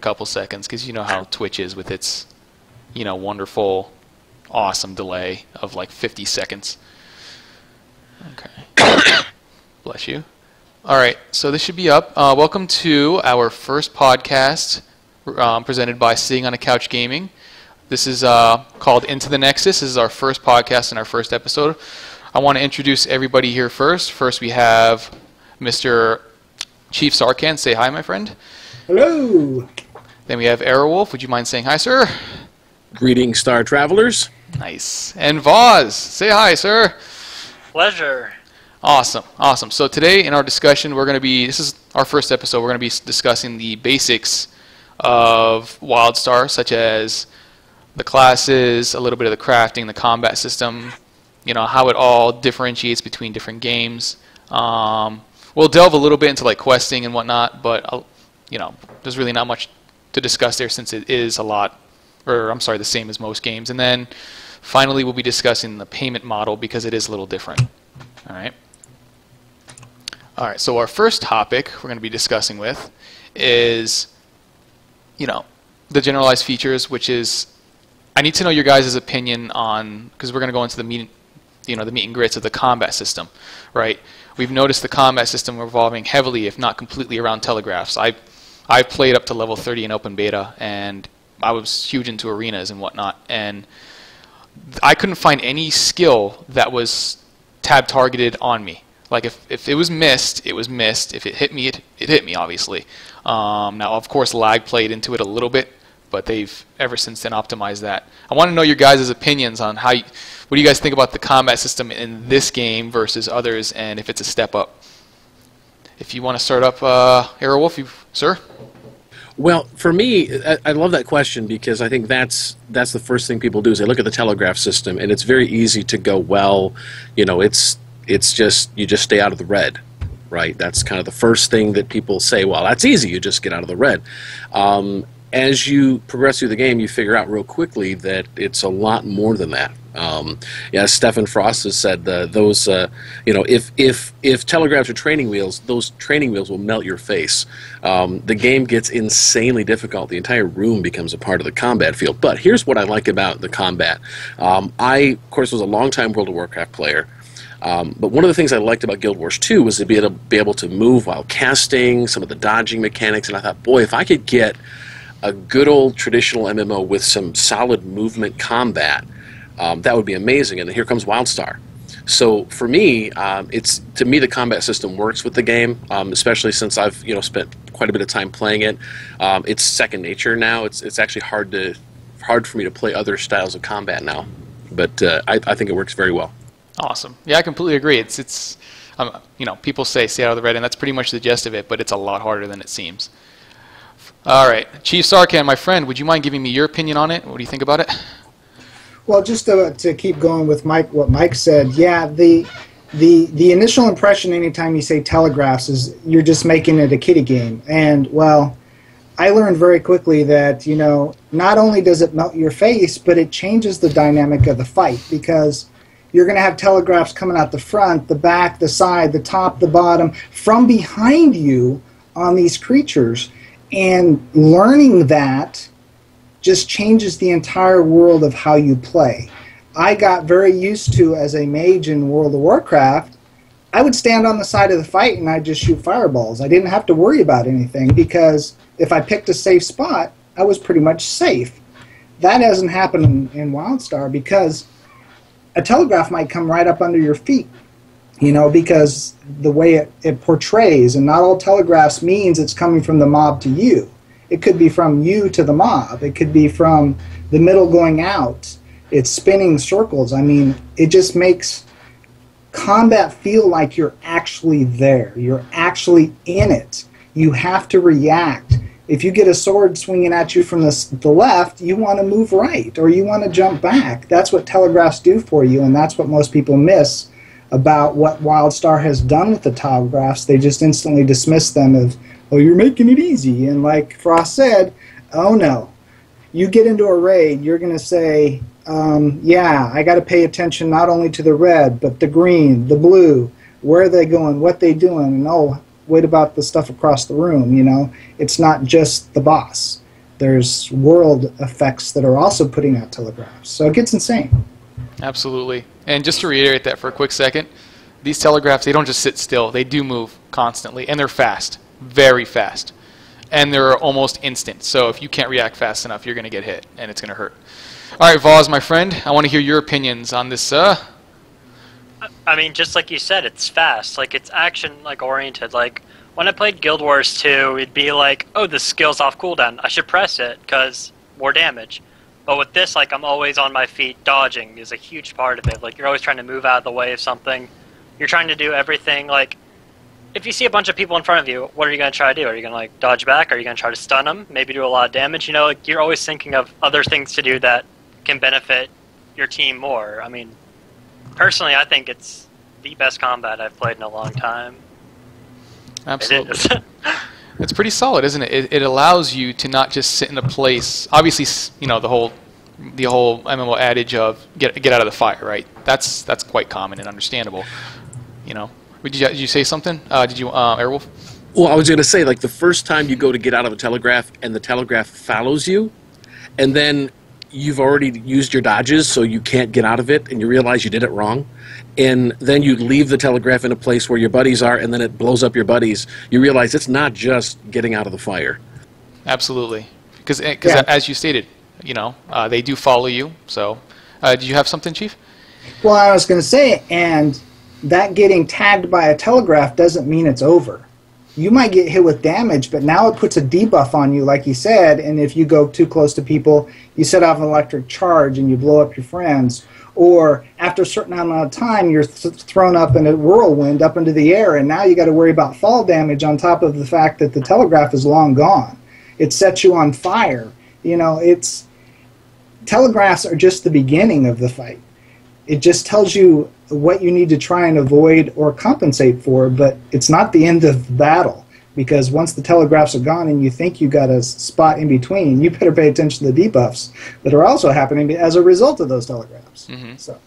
couple seconds because you know how Twitch is with its, wonderful, awesome delay of like 50 seconds. Okay. Bless you. All right, so this should be up. Welcome to our first podcast presented by Sitting on a Couch Gaming. This is called Into the Nexus. This is our first podcast and our first episode. I want to introduce everybody here first. First, we have Mr. Chief Sarkhan. Say hi, my friend. Hello. Then we have Airwolf. Would you mind saying hi, sir? Greetings, Star Travelers. Nice. And Voz. Say hi, sir. Pleasure. Awesome, awesome. So today in our discussion, this is our first episode, we're going to be discussing the basics of WildStar, such as the classes, a little bit of the crafting, the combat system, how it all differentiates between different games. We'll delve a little bit into like questing and whatnot, but there's really not much to discuss there since it is the same as most games. And then finally we'll be discussing the payment model because it is a little different. All right, so our first topic we're going to be discussing with is, the generalized features, which is, I need to know your guys' opinion on, because we're going to go into the meat and grits of the combat system, right? We've noticed the combat system revolving heavily, if not completely, around telegraphs. I've played up to level 30 in open beta, and I was huge into arenas and whatnot, and I couldn't find any skill that was tab targeted on me. Like if it was missed, it was missed. If it hit me, it hit me, obviously. Now, of course, lag played into it a little bit, but they've ever since then optimized that. I want to know your guys' opinions on what do you guys think about the combat system in this game versus others, and if it's a step up. If you want to start up, Airwolf, sir? Well, for me, I love that question because I think that's the first thing people do is they look at the telegraph system, and it's very easy to go, well, it's just, you just stay out of the red, right? That's kind of the first thing that people say, well, that's easy, you just get out of the red. As you progress through the game, you figure out real quickly that it's a lot more than that. Stephen Frost has said if telegraphs are training wheels, those training wheels will melt your face. The game gets insanely difficult. The entire room becomes a part of the combat field. But here's what I like about the combat. I, of course, was a longtime World of Warcraft player. But one of the things I liked about Guild Wars 2 was to be able to move while casting, some of the dodging mechanics, and I thought, boy, if I could get a good old traditional MMO with some solid movement combat, that would be amazing. And here comes WildStar. So for me, the combat system works with the game, especially since I've spent quite a bit of time playing it. It's second nature now. It's actually hard for me to play other styles of combat now, but I think it works very well. Awesome. Yeah, I completely agree. It's people say stay out of the red, and that's pretty much the gist of it, but it's a lot harder than it seems. All right, Chief Sarkhan, my friend, would you mind giving me your opinion on it? What do you think about it? Well, just to keep going with what Mike said, yeah, the initial impression anytime you say telegraphs is you're just making it a kiddie game. And, well, I learned very quickly that, not only does it melt your face, but it changes the dynamic of the fight because you're going to have telegraphs coming out the front, the back, the side, the top, the bottom, from behind you on these creatures. And learning that just changes the entire world of how you play. I got very used to, as a mage in World of Warcraft, I would stand on the side of the fight and I'd just shoot fireballs. I didn't have to worry about anything because if I picked a safe spot, I was pretty much safe. That hasn't happened in WildStar because a telegraph might come right up under your feet, because the way it portrays, and not all telegraphs means it's coming from the mob to you. It could be from you to the mob. It could be from the middle going out. It's spinning circles. I mean, it just makes combat feel like you're actually there. You're actually in it. You have to react. If you get a sword swinging at you from the left, you want to move right, or you want to jump back. That's what telegraphs do for you, and that's what most people miss about what WildStar has done with the telegraphs. They just instantly dismiss them as, oh, you're making it easy. And like Frost said, oh no. You get into a raid, you're going to say, yeah, I got to pay attention not only to the red, but the green, the blue, where are they going, what they doing, and oh, what about the stuff across the room, It's not just the boss. there's world effects that are also putting out telegraphs. So it gets insane. Absolutely. And just to reiterate that for a quick second, these telegraphs, they don't just sit still. They do move constantly, and they're fast, very fast. And they're almost instant. So if you can't react fast enough, you're going to get hit, and it's going to hurt. All right, Vaz, my friend, I want to hear your opinions on this. I mean, just like you said, it's fast. Like, it's action, like, oriented. Like, when I played Guild Wars 2, it'd be like, oh, the skill's off cooldown. I should press it, because more damage. But with this, like, I'm always on my feet. Dodging is a huge part of it. Like, you're always trying to move out of the way of something. You're trying to do everything. Like, if you see a bunch of people in front of you, what are you going to try to do? Are you going to, like, dodge back? Are you going to try to stun them? Maybe do a lot of damage? You know, like, you're always thinking of other things to do that can benefit your team more. I mean, personally, I think it's the best combat I've played in a long time. Absolutely. It is. It's pretty solid, isn't it? It allows you to not just sit in a place. Obviously, you know, the whole MMO adage of get out of the fire, right? That's quite common and understandable. You know, did you say something? Did you, Airwolf? Well, I was going to say, like, the first time you go to get out of a telegraph and the telegraph follows you, and then you've already used your dodges, so you can't get out of it, and you realize you did it wrong, and then you leave the telegraph in a place where your buddies are, and then it blows up your buddies, you realize it's not just getting out of the fire. Absolutely. Because as you stated, you know, they do follow you. So did you have something, Chief? Well, I was going to say, and that getting tagged by a telegraph doesn't mean it's over. You might get hit with damage, but now it puts a debuff on you, like you said, and if you go too close to people, you set off an electric charge and you blow up your friends. Or after a certain amount of time, you're thrown up in a whirlwind up into the air, and now you got to worry about fall damage on top of the fact that the telegraph is long gone. It sets you on fire. You know, telegraphs are just the beginning of the fight. It just tells you what you need to try and avoid or compensate for, but it's not the end of the battle, because once the telegraphs are gone and you think you got a spot in between, you better pay attention to the debuffs that are also happening as a result of those telegraphs. Mm-hmm. So,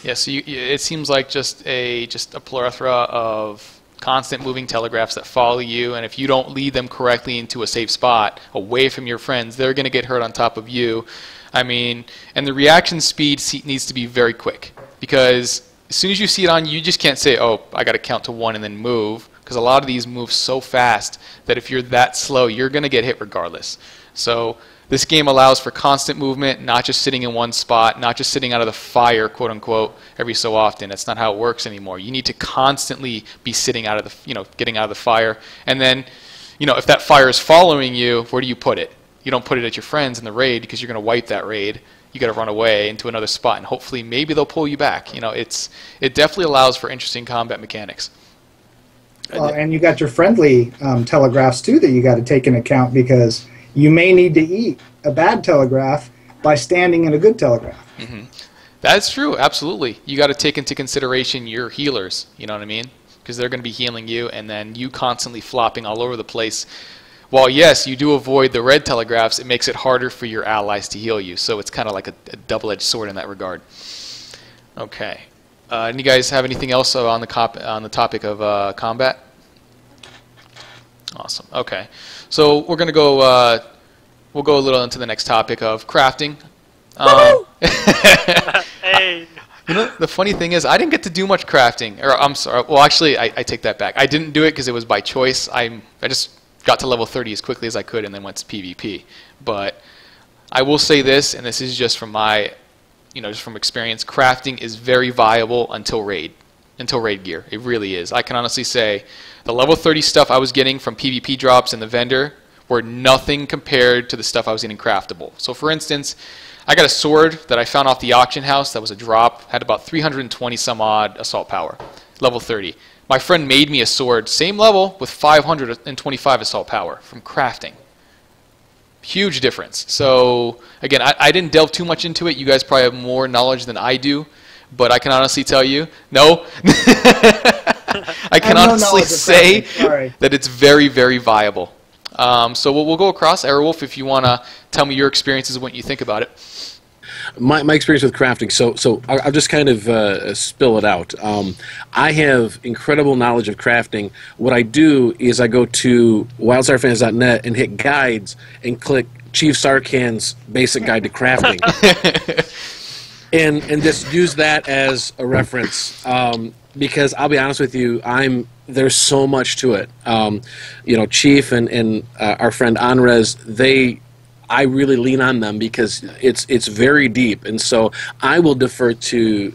yeah, so it seems like just a plethora of constant moving telegraphs that follow you, and if you don't lead them correctly into a safe spot away from your friends, they're going to get hurt on top of you. I mean, and the reaction speed needs to be very quick, because as soon as you see it on you, just can't say, oh, I got to count to 1 and then move, because a lot of these move so fast that if you're that slow, you're going to get hit regardless. So this game allows for constant movement, not just sitting in one spot, not just sitting out of the fire, quote unquote, every so often. That's not how it works anymore. You need to constantly be sitting out of the, you know, getting out of the fire. And then, you know, if that fire is following you, where do you put it? You don't put it at your friends in the raid, because you're going to wipe that raid. You got to run away into another spot, and hopefully maybe they'll pull you back. You know, it definitely allows for interesting combat mechanics. and you got your friendly telegraphs too that you got to take into account, because you may need to eat a bad telegraph by standing in a good telegraph. Mm-hmm. That's true, absolutely. You got to take into consideration your healers, you know what I mean? Because they're going to be healing you, and then you constantly flopping all over the place. While yes, you do avoid the red telegraphs, it makes it harder for your allies to heal you. So it's kind of like a double-edged sword in that regard. Okay. And you guys have anything else on the topic of combat? Awesome. Okay. So we're gonna go. We'll go a little into the next topic of crafting. Hey. You know, the funny thing is, I didn't get to do much crafting. Or I'm sorry. Well, actually, I take that back. I didn't do it because it was by choice. I just got to level 30 as quickly as I could and then went to PvP. But I will say this, and this is just from my, just from experience, crafting is very viable until raid gear. It really is. I can honestly say the level 30 stuff I was getting from PvP drops in the vendor were nothing compared to the stuff I was getting craftable. So for instance, I got a sword that I found off the auction house that was a drop, had about 320 some odd assault power, level 30. My friend made me a sword, same level, with 525 assault power from crafting. Huge difference. So, again, I didn't delve too much into it. You guys probably have more knowledge than I do. But I can honestly tell you, no. I can honestly say that it's very, very viable. So we'll go across. Airwolf, if you want to tell me your experiences and what you think about it. My experience with crafting. So I'll just kind of spill it out. I have incredible knowledge of crafting. What I do is I go to wildstarfans.net and hit guides and click Chief Sarkan's basic guide to crafting, and just use that as a reference. Because I'll be honest with you, there's so much to it. Chief and our friend Anres, I really lean on them because it's very deep, and so I will defer to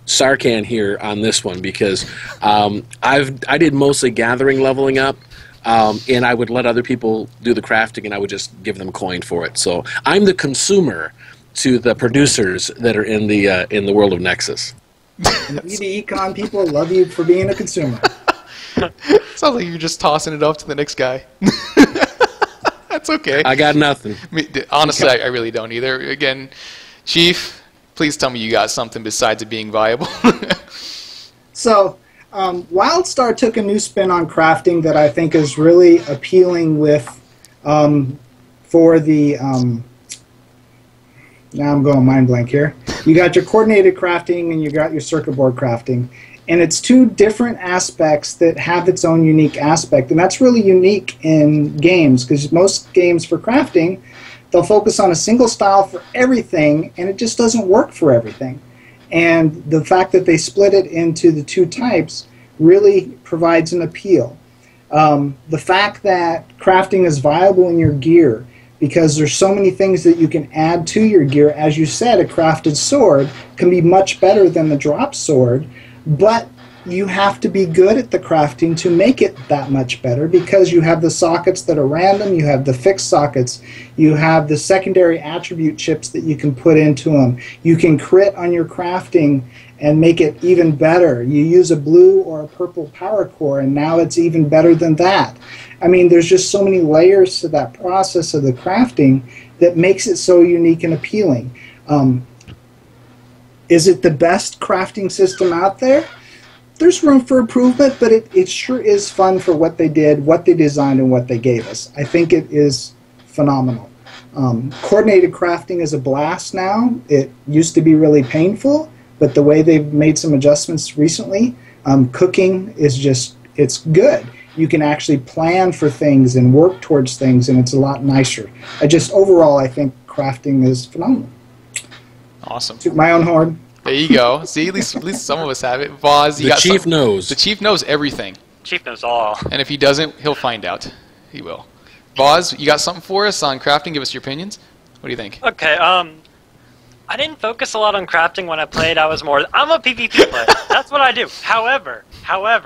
Sarkan here on this one because I did mostly gathering, leveling up, and I would let other people do the crafting, and I would just give them coin for it. So I'm the consumer to the producers that are in the world of Nexus. And we, the econ people, love you for being a consumer. Sounds like you're just tossing it off to the next guy. That's okay. I got nothing. Honestly, I really don't either. Again, Chief, please tell me you got something besides it being viable. So, WildStar took a new spin on crafting that I think is really appealing with for the now I'm going mind blank here. You got your coordinated crafting and you got your circuit board crafting. And it's two different aspects that have its own unique aspect. And that's really unique in games because most games for crafting, they'll focus on a single style for everything and it just doesn't work for everything. And the fact that they split it into the two types really provides an appeal. The fact that crafting is viable in your gear because there's so many things that you can add to your gear. As you said, a crafted sword can be much better than the drop sword, but you have to be good at the crafting to make it that much better because you have the sockets that are random, you have the fixed sockets, you have the secondary attribute chips that you can put into them. You can crit on your crafting and make it even better. You use a blue or a purple power core and now it's even better than that. I mean, there's just so many layers to that process of the crafting that makes it so unique and appealing. Is it the best crafting system out there? There's room for improvement, but it sure is fun for what they did, what they designed, and what they gave us. I think it is phenomenal. Coordinated crafting is a blast now. It used to be really painful, but the way they've made some adjustments recently, cooking is just, it's good. You can actually plan for things and work towards things, and it's a lot nicer. Overall, I think crafting is phenomenal. Awesome. Toot my own horn. There you go. See, at least some of us have it. Voz, The Chief knows. The Chief knows everything. Chief knows all. And if he doesn't, he'll find out. He will. Voz, you got something for us on crafting? Give us your opinions. What do you think? Okay, I didn't focus a lot on crafting when I played. I'm a PvP player. That's what I do. However,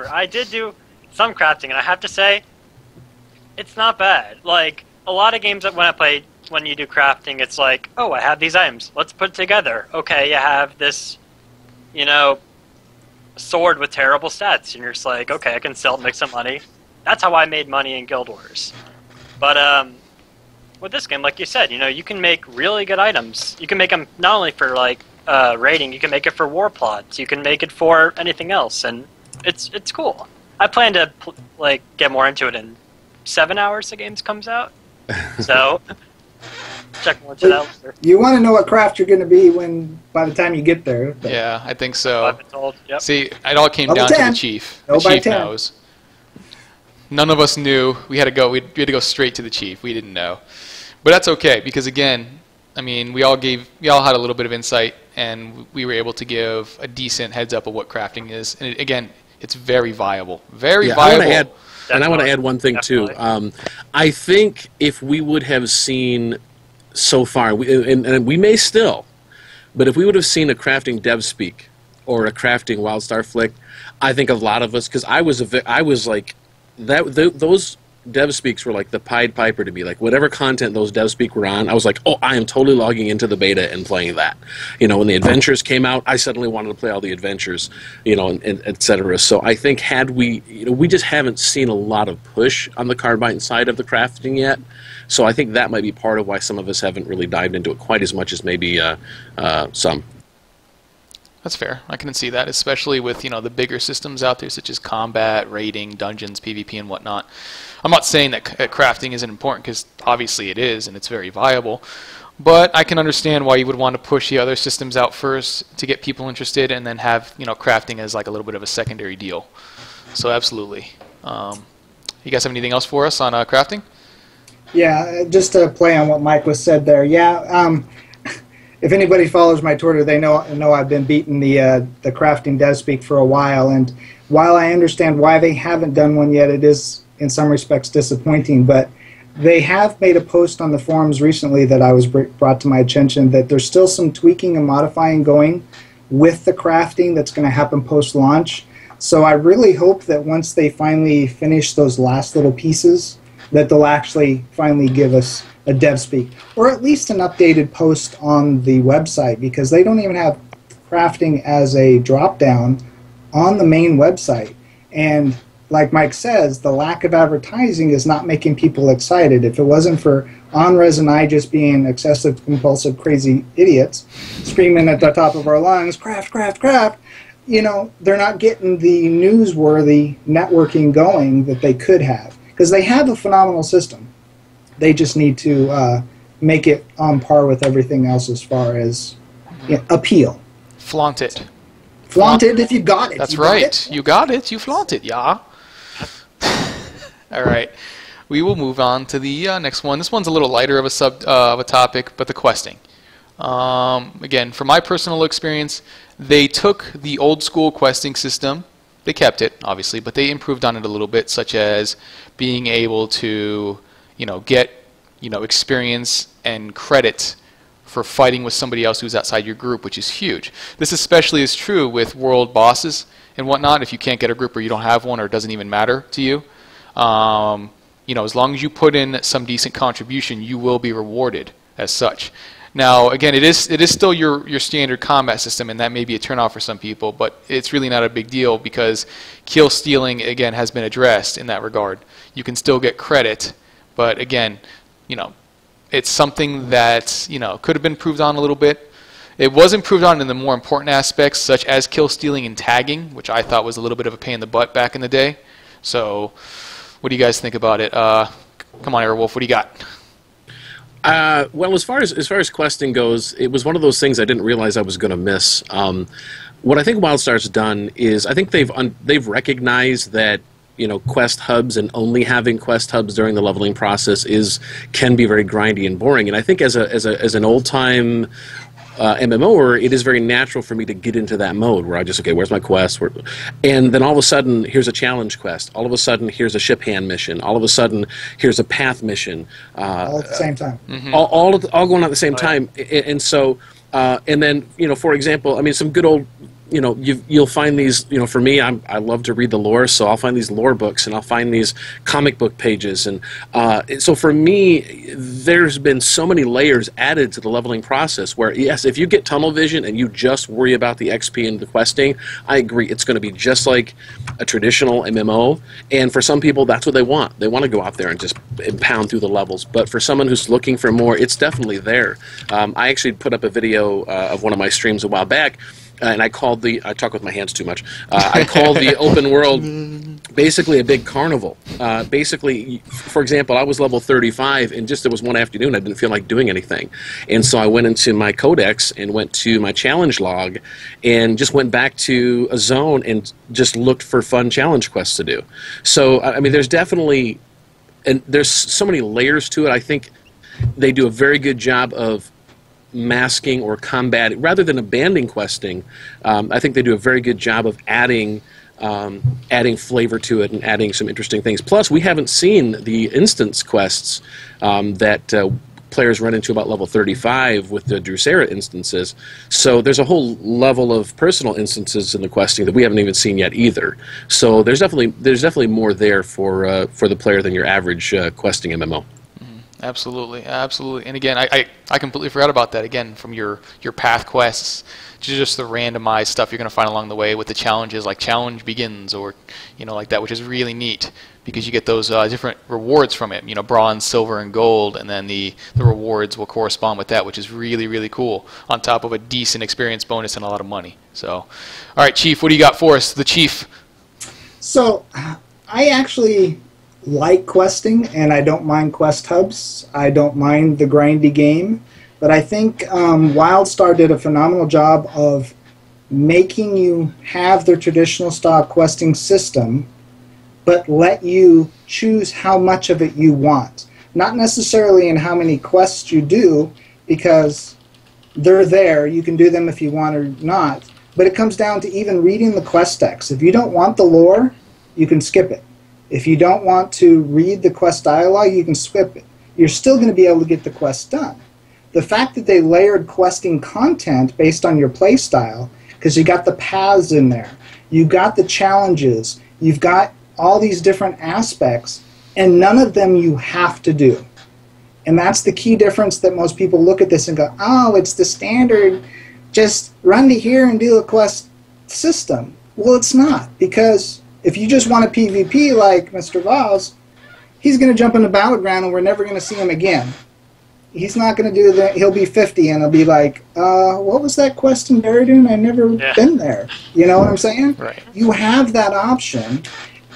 I did do some crafting, and I have to say, it's not bad. Like, a lot of games that when I played, when you do crafting, it's like, oh, I have these items. Let's put it together. Okay, you have this, sword with terrible stats, and you're just like, okay, I can sell it, make some money. That's how I made money in Guild Wars. But with this game, like you said, you can make really good items. You can make them not only for raiding, you can make it for war plots. You can make it for anything else, and it's cool. I plan to get more into it in 7 hours the game comes out. So check more into that later. You want to know what craft you're going to be by the time you get there. But. Yeah, I think so. I've been told. Yep. See, it all came down to the Chief. The Chief knows. None of us knew. We had to go straight to the Chief. We didn't know. But that's okay because again, I mean, we all had a little bit of insight and we were able to give a decent heads up of what crafting is. And again, it's very viable. Very viable. I want to add one thing too. I think if we would have seen so far, and we may still, but if we would have seen a crafting dev speak or a crafting WildStar flick, I think a lot of us, because I was like that. Those dev speaks were like the Pied Piper to me. Like whatever content those dev speak were on, I was like, oh, I am totally logging into the beta and playing that. When the adventures came out, I suddenly wanted to play all the adventures, and et cetera. So I think had we just haven't seen a lot of push on the Carbine side of the crafting yet. So I think that might be part of why some of us haven't really dived into it quite as much as maybe some. That's fair. I can see that, especially with, you know, the bigger systems out there, such as combat, raiding, dungeons, PvP, and whatnot. I'm not saying that crafting isn't important, because obviously it is, and it's very viable. But I can understand why you would want to push the other systems out first to get people interested, and then have, you know, crafting as like a little bit of a secondary deal. So absolutely. You guys have anything else for us on crafting? Yeah, just to play on what Mike was said there. Yeah, if anybody follows my Twitter, they know I've been beating the crafting dev speak for a while. And while I understand why they haven't done one yet, it is in some respects disappointing. But they have made a post on the forums recently that I was brought to my attention that there's still some tweaking and modifying going with the crafting that's going to happen post-launch. So I really hope that once they finally finish those last little pieces, that they'll actually finally give us a dev speak, or at least an updated post on the website, because they don't even have crafting as a drop-down on the main website. And like Mike says, the lack of advertising is not making people excited. If it wasn't for Onres and I just being excessive, compulsive, crazy idiots, screaming at the top of our lungs, craft, craft, craft, you know, they're not getting the newsworthy networking going that they could have. Because they have a phenomenal system. They just need to make it on par with everything else as far as appeal. Flaunt it. Flaunt it if you got it. That's right. You got it. You flaunt it, yeah. All right. We will move on to the next one. This one's a little lighter of a topic, but the questing. Again, from my personal experience, they took the old school questing system. They kept it, obviously, but they improved on it a little bit, such as being able to, you know, get, you know, experience and credit for fighting with somebody else who's outside your group, which is huge. This especially is true with world bosses and whatnot. If you can't get a group or you don't have one or it doesn't even matter to you, you know, as long as you put in some decent contribution, you will be rewarded as such. Now, again, it is still your standard combat system, and that may be a turnoff for some people, but it's really not a big deal because kill stealing, again, has been addressed in that regard. You can still get credit, but again, you know, it's something that, you know, could have been improved on a little bit. It was improved on in the more important aspects, such as kill stealing and tagging, which I thought was a little bit of a pain in the butt back in the day. So, what do you guys think about it? Come on, Airwolf, what do you got? Well, as far as questing goes, it was one of those things I didn't realize I was going to miss. What I think WildStar's done is I think they've recognized that, you know, quest hubs and only having quest hubs during the leveling process can be very grindy and boring. And I think as an old time MMOer, it is very natural for me to get into that mode where I just, okay, where's my quest? And then all of a sudden, here's a challenge quest. All of a sudden, here's a ship hand mission. All of a sudden, here's a path mission. All at the same time. Mm-hmm. All going on at the same time. And so, and then, you know, for example, I mean, some good old, you know, you'll find these, you know, for me, I love to read the lore, so I'll find these lore books and I'll find these comic book pages. And so for me, there's been so many layers added to the leveling process where, yes, if you get tunnel vision and you just worry about the XP and the questing, I agree, it's going to be just like a traditional MMO. And for some people, that's what they want. They want to go out there and just pound through the levels. But for someone who's looking for more, it's definitely there. I actually put up a video of one of my streams a while back, and I talk with my hands too much. I call the open world basically a big carnival. Basically, for example, I was level 35, and just there was one afternoon I didn't feel like doing anything. And so I went into my codex and went to my challenge log and just went back to a zone and just looked for fun challenge quests to do. So, I mean, there's definitely, and there's so many layers to it. I think they do a very good job of masking or combating rather than abandoning questing. I think they do a very good job of adding flavor to it and adding some interesting things. Plus, we haven't seen the instance quests that players run into about level 35 with the Drusera instances. So there's a whole level of personal instances in the questing that we haven't even seen yet either. So there's definitely more there for the player than your average questing MMO. Absolutely, absolutely. And again, I completely forgot about that. Again, from your path quests to just the randomized stuff you're going to find along the way with the challenges like challenge begins or, you know, like that, which is really neat because you get those different rewards from it. You know, bronze, silver, and gold, and then the rewards will correspond with that, which is really, really cool. On top of a decent experience bonus and a lot of money. So, all right, Chief, what do you got for us? The Chief. So, I actually like questing, and I don't mind quest hubs. I don't mind the grindy game, but I think WildStar did a phenomenal job of making you have the traditional style questing system, but let you choose how much of it you want. Not necessarily in how many quests you do, because they're there. You can do them if you want or not, but it comes down to even reading the quest text. If you don't want the lore, you can skip it. If you don't want to read the quest dialogue, you can skip it. You're still going to be able to get the quest done. The fact that they layered questing content based on your playstyle, because you got the paths in there, you got the challenges, you've got all these different aspects, and none of them you have to do. And that's the key difference that most people look at this and go, oh, it's the standard, just run to here and do a quest system. Well, it's not, because if you just want a PvP like Mr. Voss, he's going to jump in the battleground and we're never going to see him again. He's not going to do that. He'll be 50 and he'll be like, what was that quest in Baradun? I've never been there. You know what I'm saying? Right. You have that option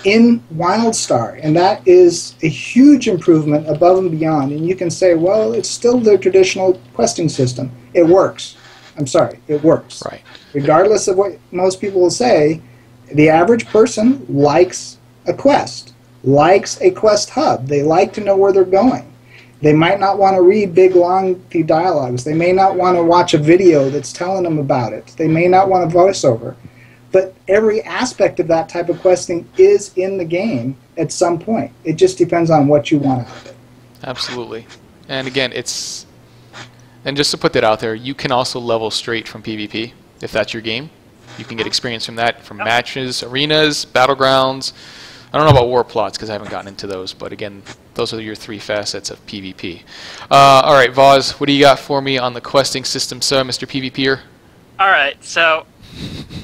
in WildStar, and that is a huge improvement above and beyond. And you can say, well, it's still the traditional questing system. It works. I'm sorry, it works. Right. Regardless of what most people will say, the average person likes a quest, likes a quest hub. They like to know where they're going. They might not want to read big, lengthy dialogues. They may not want to watch a video that's telling them about it. They may not want a voiceover. But every aspect of that type of questing is in the game at some point. It just depends on what you want out of it. Absolutely. And again, and just to put that out there, you can also level straight from PvP if that's your game. You can get experience from that, from matches, arenas, battlegrounds. I don't know about war plots because I haven't gotten into those, but again, those are your three facets of PvP. All right, Voz, what do you got for me on the questing system, sir, Mr. PvPer? All right, so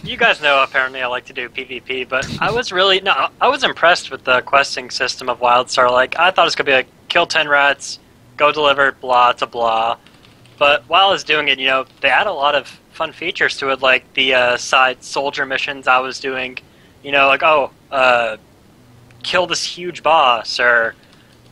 you guys know apparently I like to do PvP, but I was impressed with the questing system of WildStar. Like, I thought it was going to be like, kill 10 rats, go deliver blah to blah. But while I was doing it, you know, they add a lot of fun features to it, like the side soldier missions I was doing. You know, like, kill this huge boss, or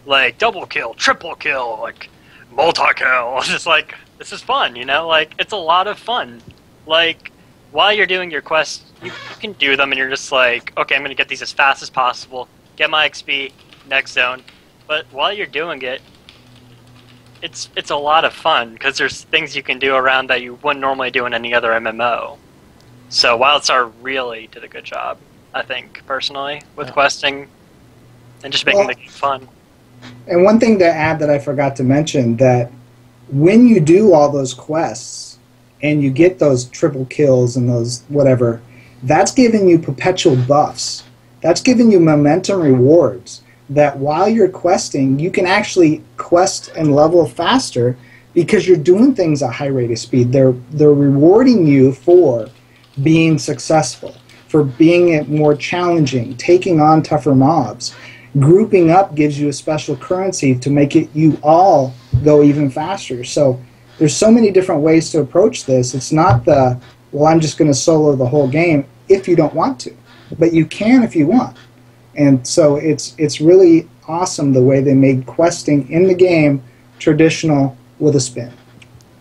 like double kill, triple kill, like multi-kill. Just like, this is fun, you know? Like, it's a lot of fun. Like, while you're doing your quests, you can do them and you're just like, okay, I'm going to get these as fast as possible, get my XP, next zone. But while you're doing it, it's a lot of fun because there's things you can do around that you wouldn't normally do in any other MMO. So WildStar really did a good job, I think, personally, with questing and just making the game fun. And one thing to add that I forgot to mention, that when you do all those quests and you get those triple kills and those whatever, that's giving you perpetual buffs. That's giving you momentum rewards, that while you're questing, you can actually quest and level faster because you're doing things at high rate of speed. They're rewarding you for being successful, for being it more challenging, taking on tougher mobs. Grouping up gives you a special currency to make it you all go even faster. So there's so many different ways to approach this. It's not the, well, I'm just going to solo the whole game if you don't want to, but you can if you want. And so it's really awesome the way they made questing in the game traditional with a spin.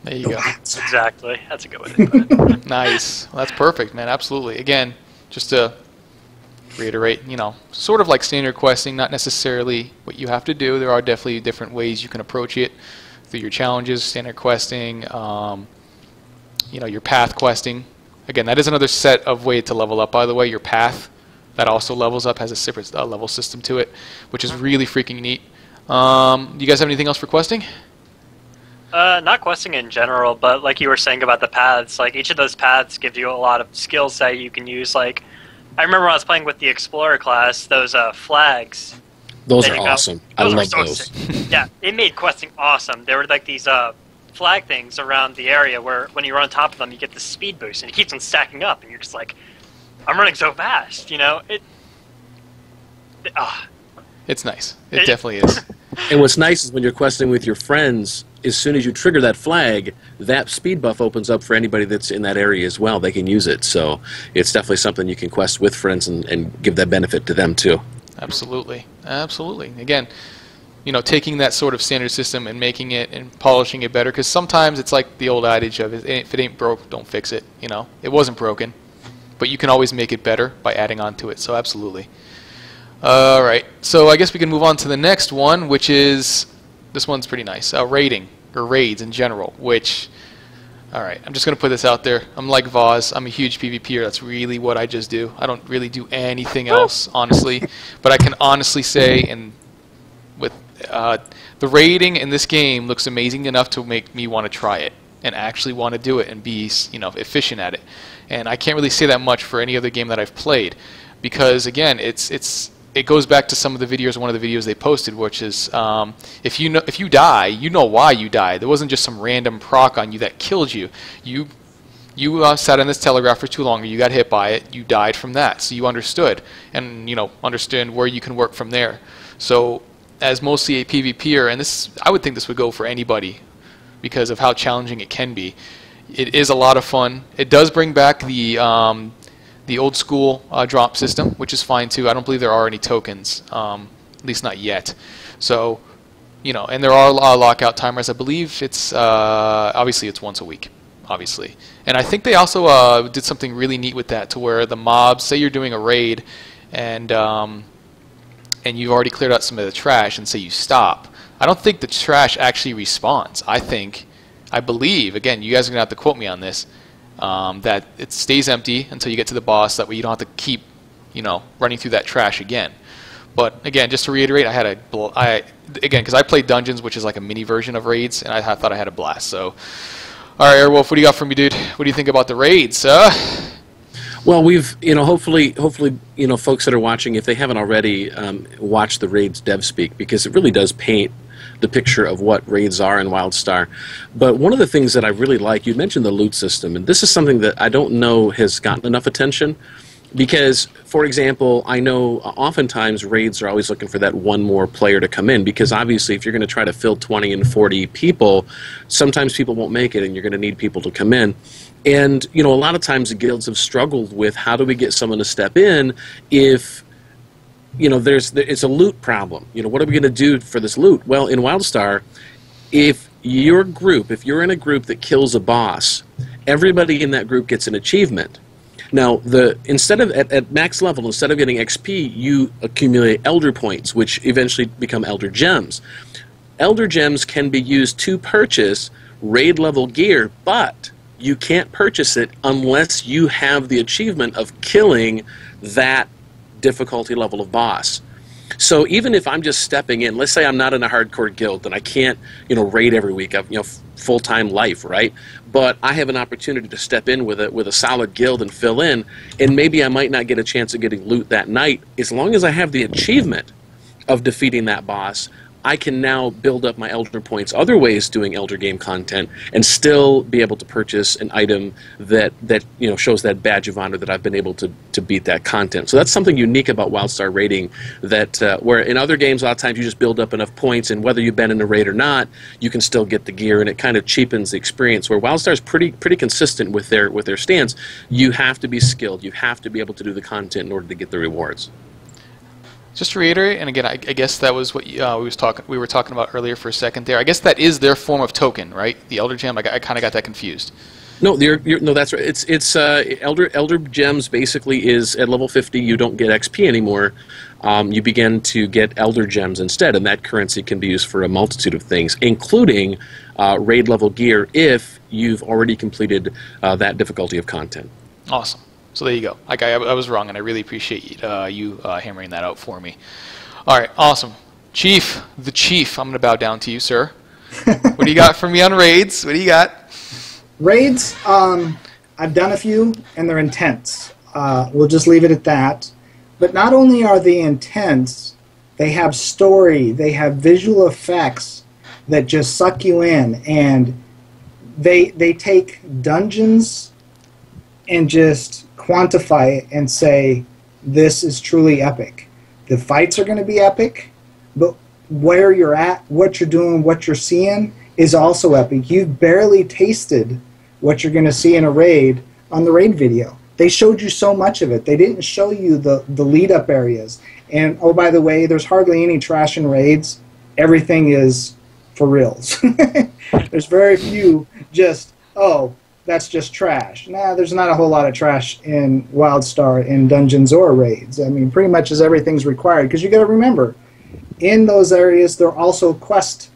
There you go. Exactly. That's a good way to put it. Nice. Well, that's perfect, man. Absolutely. Again, just to reiterate, you know, sort of like standard questing, not necessarily what you have to do. There are definitely different ways you can approach it through your challenges, standard questing, you know, your path questing. Again, that is another set of way to level up, by the way. Your path, that also levels up, has a separate level system to it, which is really freaking neat. Do you guys have anything else for questing? Not questing in general, but like you were saying about the paths, like each of those paths gives you a lot of skills that you can use. Like, I remember when I was playing with the Explorer class, those flags. Those are awesome. I love those. Yeah, it made questing awesome. There were like these flag things around the area where when you're on top of them, you get this speed boost, and it keeps on stacking up, and you're just like, I'm running so fast, you know? It's nice. It definitely is. And what's nice is when you're questing with your friends, as soon as you trigger that flag, that speed buff opens up for anybody that's in that area as well. They can use it. So it's definitely something you can quest with friends and give that benefit to them too. Absolutely. Absolutely. Again, you know, taking that sort of standard system and making it and polishing it better, because sometimes it's like the old adage of, if it ain't broke, don't fix it. You know, it wasn't broken, but you can always make it better by adding on to it. So absolutely. All right, so I guess we can move on to the next one, which is, this one's pretty nice, raiding, or raids in general, which, all right, I'm just going to put this out there. I'm like Voz. I'm a huge PvPer. That's really what I just do. I don't really do anything else, honestly. But I can honestly say, and with the raiding in this game looks amazing enough to make me want to try it and actually want to do it and be, you know, efficient at it. And I can't really say that much for any other game that I've played, because again, it goes back to some of the videos, one of the videos they posted, which is if you die, you know why you died. There wasn't just some random proc on you that killed you. You sat on this telegraph for too long, or you got hit by it. You died from that, so you understood, and you know, understand where you can work from there. So, as mostly a PvPer, and this, I would think this would go for anybody because of how challenging it can be. It is a lot of fun. It does bring back the old school drop system, which is fine too. I don't believe there are any tokens, at least not yet. So, you know, and there are lockout timers. I believe it's obviously it's once a week, obviously. And I think they also did something really neat with that, to where the mobs, say you're doing a raid, and you've already cleared out some of the trash, and say you stop. I don't think the trash actually respawns. I believe, again, you guys are gonna have to quote me on this, that it stays empty until you get to the boss. That way you don't have to keep, you know, running through that trash again. But again, just to reiterate, again, because I played Dungeons, which is like a mini version of raids, and I thought I had a blast. So, all right, Airwolf, what do you got for me, dude? What do you think about the raids? Well, we've, you know, hopefully, you know, folks that are watching, if they haven't already, watched the raids dev speak, because it really does paint the picture of what raids are in WildStar. But one of the things that I really like, you mentioned the loot system, and this is something that I don't know has gotten enough attention, because, for example, I know oftentimes raids are always looking for that one more player to come in, because obviously if you're going to try to fill 20 and 40 people, sometimes people won't make it, and you're going to need people to come in. And, you know, a lot of times the guilds have struggled with, how do we get someone to step in if, you know, it's a loot problem. You know, what are we going to do for this loot? Well, in WildStar, if you're in a group that kills a boss, everybody in that group gets an achievement. Now, instead of at max level, instead of getting XP, you accumulate Elder Points, which eventually become Elder Gems. Elder Gems can be used to purchase raid level gear, but you can't purchase it unless you have the achievement of killing that difficulty level of boss. So even if I'm just stepping in, let's say I'm not in a hardcore guild and I can't, you know, raid every week, you know, full-time life, right? But I have an opportunity to step in with a solid guild and fill in, and maybe I might not get a chance of getting loot that night. As long as I have the achievement of defeating that boss, I can now build up my Elder Points other ways doing Elder game content and still be able to purchase an item that you know, shows that badge of honor that I've been able to beat that content. So that's something unique about WildStar raiding, that where in other games a lot of times you just build up enough points, and whether you've been in a raid or not, you can still get the gear, and it kind of cheapens the experience. Where WildStar is pretty consistent with their stance. You have to be skilled. You have to be able to do the content in order to get the rewards. Just to reiterate, and again, I guess that was what we were talking about earlier for a second there. I guess that is their form of token, right? The Elder Gem. I kind of got that confused. No, no, that's right. It's Elder Gems basically is at level 50. You don't get XP anymore. You begin to get Elder Gems instead, and that currency can be used for a multitude of things, including raid level gear if you've already completed that difficulty of content. Awesome. So there you go. I was wrong, and I really appreciate you hammering that out for me. All right, awesome. Chief, the Chief, I'm going to bow down to you, sir. What do you got for me on raids? What do you got? Raids, I've done a few, and they're intense. We'll just leave it at that. But not only are they intense, they have story, they have visual effects that just suck you in, and they take dungeons and just quantify it and say, this is truly epic. The fights are going to be epic. but where you're at, what you're doing, what you're seeing is also epic. You've barely tasted what you're going to see in a raid on the raid video. They showed you so much of it. They didn't show you the lead-up areas. And, oh, by the way, there's hardly any trash in raids. Everything is for reals. There's very few just, oh, that's just trash. Nah, there's not a whole lot of trash in WildStar in dungeons or raids. I mean, pretty much as everything's required. Because you got to remember, in those areas, there are also quests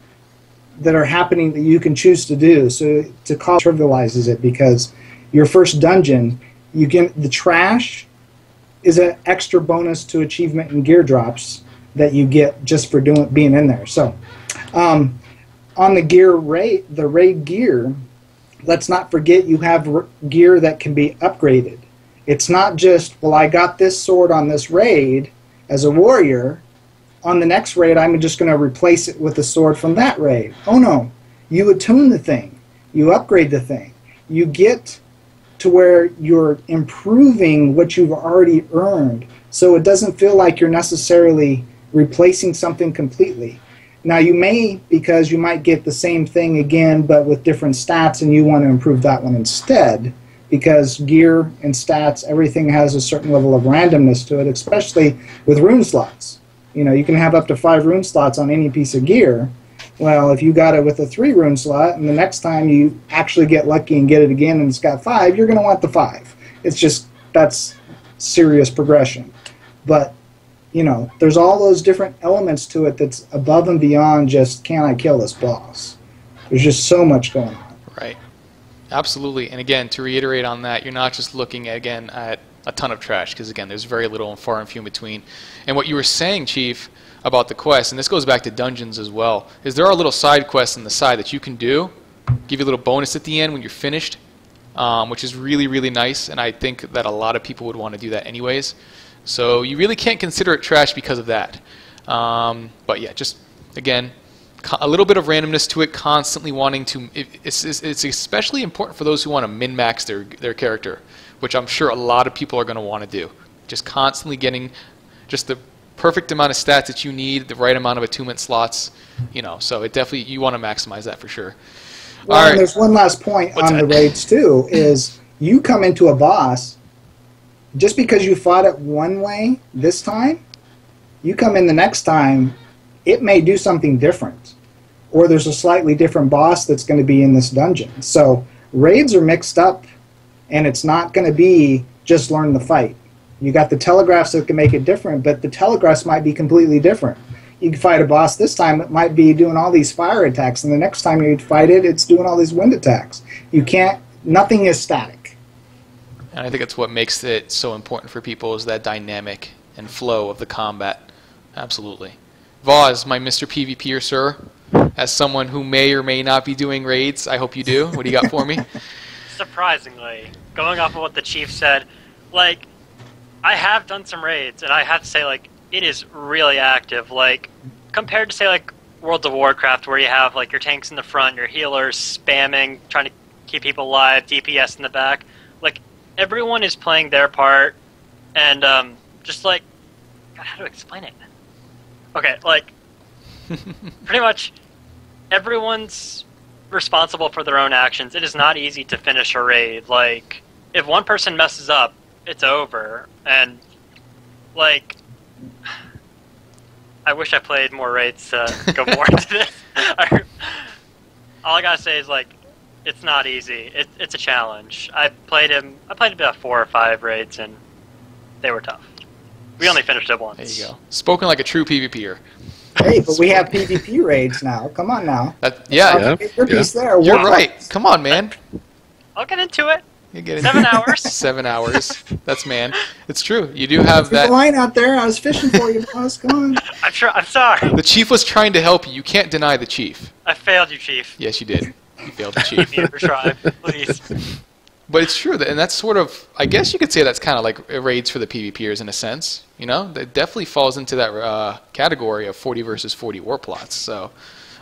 that are happening that you can choose to do. So to call trivializes it, because your first dungeon, you get the trash is an extra bonus to achievement and gear drops that you get just for being in there. So on the raid gear, let's not forget you have gear that can be upgraded. It's not just, well, I got this sword on this raid as a warrior. On the next raid, I'm just going to replace it with a sword from that raid. Oh no, you attune the thing. You upgrade the thing. You get to where you're improving what you've already earned, so it doesn't feel like you're necessarily replacing something completely. Now you may, because you might get the same thing again but with different stats, and you want to improve that one instead, because gear and stats, everything has a certain level of randomness to it, especially with rune slots. You know, you can have up to 5 rune slots on any piece of gear. Well, if you got it with a 3 rune slot, and the next time you actually get lucky and get it again and it's got 5, you're going to want the 5. It's just, that's serious progression. But, you know, there's all those different elements to it that's above and beyond just, can I kill this boss? There's just so much going on. Right. Absolutely. And again, to reiterate on that, you're not just looking, again, at a ton of trash, because, again, there's very little and far and few in between. And what you were saying, Chief, about the quest, and this goes back to dungeons as well, is there are little side quests on the side that you can do, give you a little bonus at the end when you're finished, which is really, really nice, and I think that a lot of people would want to do that anyways. So you really can't consider it trash because of that. But yeah, just, again, a little bit of randomness to it, constantly wanting to, it's especially important for those who want to min-max their character, which I'm sure a lot of people are going to want to do. Just constantly getting just the perfect amount of stats that you need, the right amount of attunement slots, you know, so it definitely, you want to maximize that for sure. Well, all right. And there's one last point on the raids too, is you come into a boss, just because you fought it one way this time, you come in the next time, it may do something different, or there's a slightly different boss that's going to be in this dungeon. So raids are mixed up, and it's not going to be just learn the fight. You got the telegraphs that can make it different, but the telegraphs might be completely different. You can fight a boss this time, it might be doing all these fire attacks, and the next time you fight it, it's doing all these wind attacks. You can't, nothing is static. And I think it's what makes it so important for people, is that dynamic and flow of the combat. Absolutely. Vaz, my Mr. PvPer, sir, as someone who may or may not be doing raids, I hope you do. What do you got for me? Surprisingly, going off of what the Chief said, like, I have done some raids, and I have to say, like, it is really active. Like, compared to, say, like, World of Warcraft, where you have, like, your tanks in the front, your healers spamming, trying to keep people alive, DPS in the back. Like, everyone is playing their part, and, just, like, God, how to explain it? Okay, like, pretty much everyone's responsible for their own actions. It is not easy to finish a raid. Like, if one person messes up, it's over. And, like, I wish I played more raids to go more into this. All I gotta say is, like, it's not easy. It's a challenge. I played about 4 or 5 raids, and they were tough. We only finished it once. There you go. Spoken like a true PvPer. Hey, but we have PvP raids now. Come on now. Yeah. Get your piece there. You're right. Come on, man. I'll get into it. You get 7 hours. 7 hours. That's, man. It's true. You do have There's that. a line out there. I was fishing for you, boss. Come on. I'm sorry. The Chief was trying to help you. You can't deny the Chief. I failed you, Chief. Yes, you did. You failed the Give Chief. me a try, please. But it's true, and that's sort of, I guess you could say that's kind of like raids for the PvPers in a sense. You know, that definitely falls into that category of 40 versus 40 war plots. So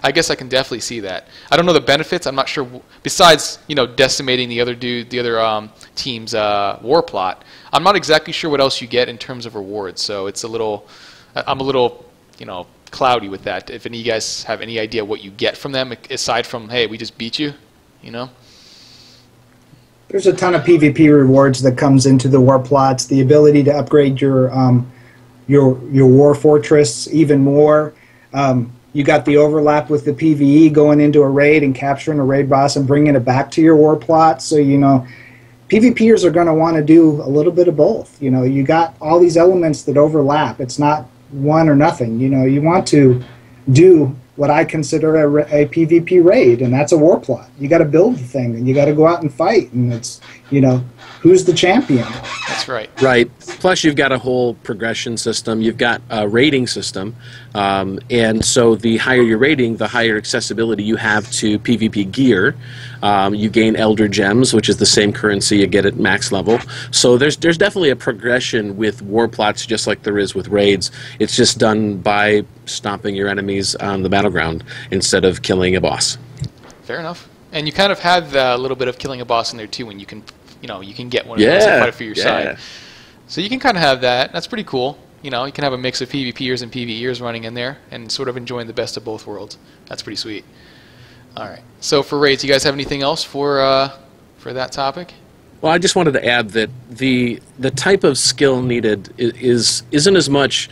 I guess I can definitely see that. I don't know the benefits. I'm not sure. Besides, you know, decimating the other team's war plot, I'm not exactly sure what else you get in terms of rewards. So it's a little, I'm a little, you know, cloudy with that. If any of you guys have any idea what you get from them, aside from, hey, we just beat you, you know? There's a ton of PvP rewards that comes into the war plots. The ability to upgrade your war fortress even more. You got the overlap with the PvE, going into a raid and capturing a raid boss and bringing it back to your war plot. So, you know, PvPers are going to want to do a little bit of both. You know, you got all these elements that overlap. It's not one or nothing. You know, you want to do what I consider a PvP raid, and that's a war plot. You got to build the thing, and you got to go out and fight, and it's, you know, who's the champion? That's right. Right. Plus, you've got a whole progression system. You've got a rating system. And so the higher your rating, the higher accessibility you have to PvP gear. You gain Elder Gems, which is the same currency you get at max level. So there's definitely a progression with war plots, just like there is with raids. It's just done by stomping your enemies on the battleground instead of killing a boss. Fair enough. And you kind of have a little bit of killing a boss in there too, when you can, you know, you can get one of those and fight it for your side. So you can kind of have that. That's pretty cool. You know, you can have a mix of PvPers and PvEers running in there and sort of enjoying the best of both worlds. That's pretty sweet. All right. So for raids, you guys have anything else for that topic? Well, I just wanted to add that the type of skill needed isn't as much.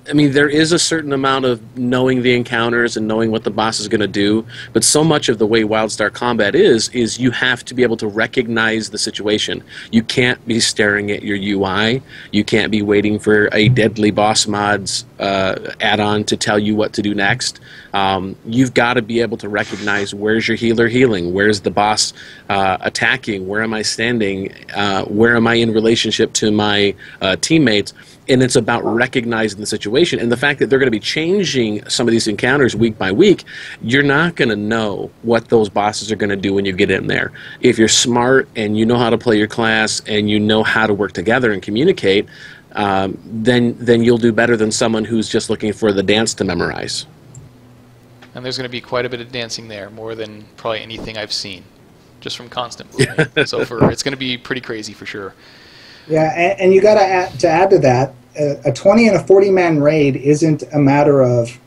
I mean, there is a certain amount of knowing the encounters and knowing what the boss is going to do, but so much of the way WildStar combat is you have to be able to recognize the situation. You can't be staring at your UI. You can't be waiting for a deadly boss mods add-on to tell you what to do next. You've got to be able to recognize where's your healer healing, where's the boss attacking, where am I standing, where am I in relationship to my teammates. And it's about recognizing the situation. And the fact that they're going to be changing some of these encounters week by week, you're not going to know what those bosses are going to do when you get in there. If you're smart and you know how to play your class and you know how to work together and communicate, then you'll do better than someone who's just looking for the dance to memorize. And there's going to be quite a bit of dancing there, more than probably anything I've seen, just from constant movement. So it's going to be pretty crazy for sure. Yeah, and you got to add to that, a 20 and a 40-man raid isn't a matter of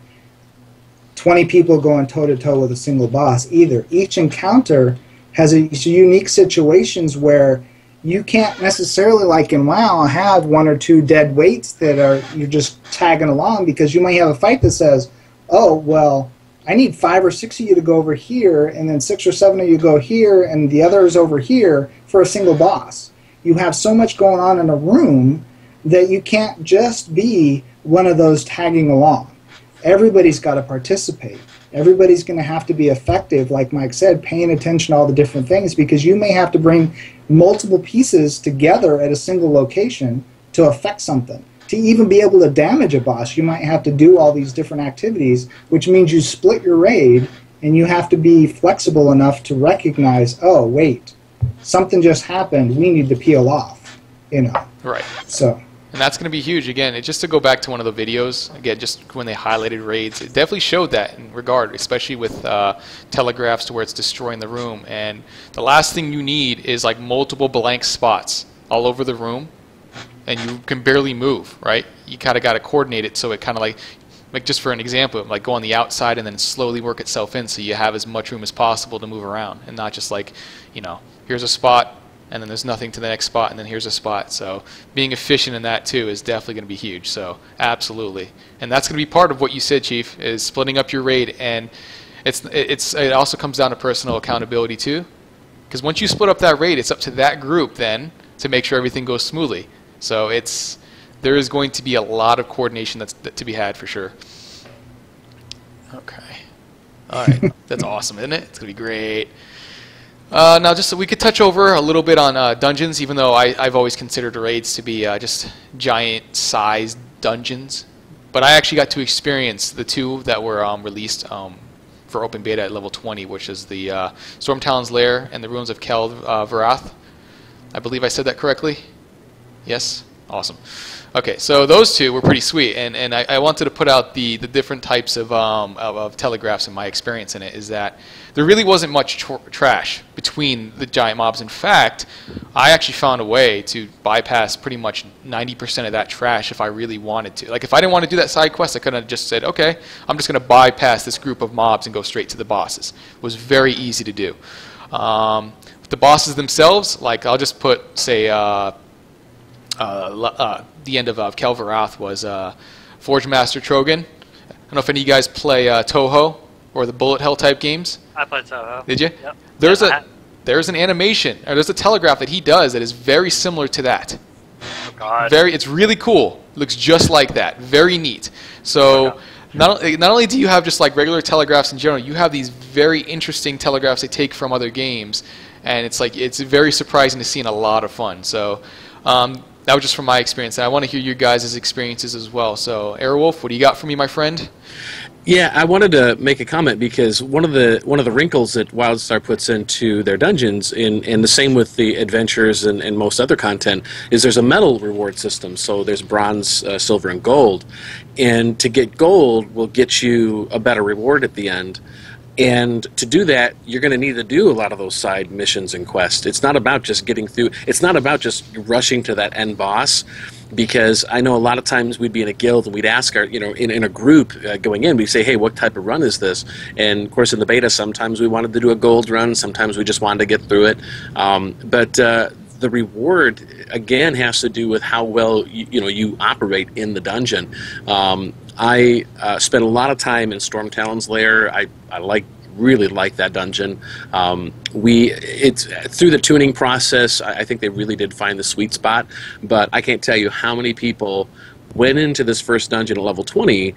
20 people going toe-to-toe with a single boss either. Each encounter has unique situations where you can't necessarily, like in WoW, have one or two dead weights that you're just tagging along, because you might have a fight that says, oh, well, I need 5 or 6 of you to go over here, and then 6 or 7 of you go here, and the other is over here for a single boss. You have so much going on in a room that you can't just be one of those tagging along. Everybody's got to participate. Everybody's going to have to be effective, like Mike said, paying attention to all the different things, because you may have to bring multiple pieces together at a single location to affect something. To even be able to damage a boss, you might have to do all these different activities, which means you split your raid, and you have to be flexible enough to recognize, oh, wait, something just happened, we need to peel off, you know. Right. So. And that's going to be huge. Again, just to go back to one of the videos, again, just when they highlighted raids, it definitely showed that in regard, especially with telegraphs to where it's destroying the room. And the last thing you need is like multiple blank spots all over the room, and you can barely move, right? You kind of got to coordinate it so it kind of like just for an example, like go on the outside and then slowly work itself in, so you have as much room as possible to move around, and not just like, you know, here's a spot and then there's nothing to the next spot and then here's a spot. So being efficient in that too is definitely going to be huge. So absolutely. And that's going to be part of what you said, Chief, is splitting up your raid. And it also comes down to personal accountability too, because once you split up that raid, it's up to that group then to make sure everything goes smoothly. So there is going to be a lot of coordination that's to be had for sure. Okay. All right. That's awesome, isn't it? It's going to be great. Now, just so we could touch over a little bit on dungeons, even though I've always considered raids to be just giant-sized dungeons. But I actually got to experience the two that were released for open beta at level 20, which is the Stormtalon's Lair and the Ruins of Kel Varath. I believe I said that correctly? Yes? Awesome. Okay, so those two were pretty sweet, and I wanted to put out the different types of telegraphs in my experience in it, is that there really wasn't much trash between the giant mobs. In fact, I actually found a way to bypass pretty much 90% of that trash if I really wanted to. Like, if I didn't want to do that side quest, I could have just said, okay, I'm just going to bypass this group of mobs and go straight to the bosses. It was very easy to do. The bosses themselves, like, I'll just put, say, the end of Kel'Varath was Forge Master Trogan. I don't know if any of you guys play Toho or the bullet hell type games. I played Toho. Did you? Yep. There's an animation, or there's a telegraph that he does that is very similar to that. Oh God. It's really cool. It looks just like that. Very neat. So not only do you have just like regular telegraphs in general, you have these very interesting telegraphs they take from other games, and it's very surprising to see and a lot of fun. So that was just from my experience, and I want to hear your guys' experiences as well. So Airwolf, what do you got for me, my friend? Yeah, I wanted to make a comment because one of the wrinkles that WildStar puts into their dungeons, and the same with the adventures and most other content, is there's a medal reward system. So there's bronze, silver, and gold, and to get gold will get you a better reward at the end. And to do that, you're going to need to do a lot of those side missions and quests. It's not about just getting through. It's not about just rushing to that end boss, because I know a lot of times we'd be in a guild and we'd ask our, in a group going in, we'd say, hey, what type of run is this? And of course, in the beta, sometimes we wanted to do a gold run, sometimes we just wanted to get through it. But the reward again has to do with how well you operate in the dungeon. I spent a lot of time in Storm Talon's lair. I really like that dungeon. It's through the tuning process. I think they really did find the sweet spot. But I can't tell you how many people went into this first dungeon at level 20,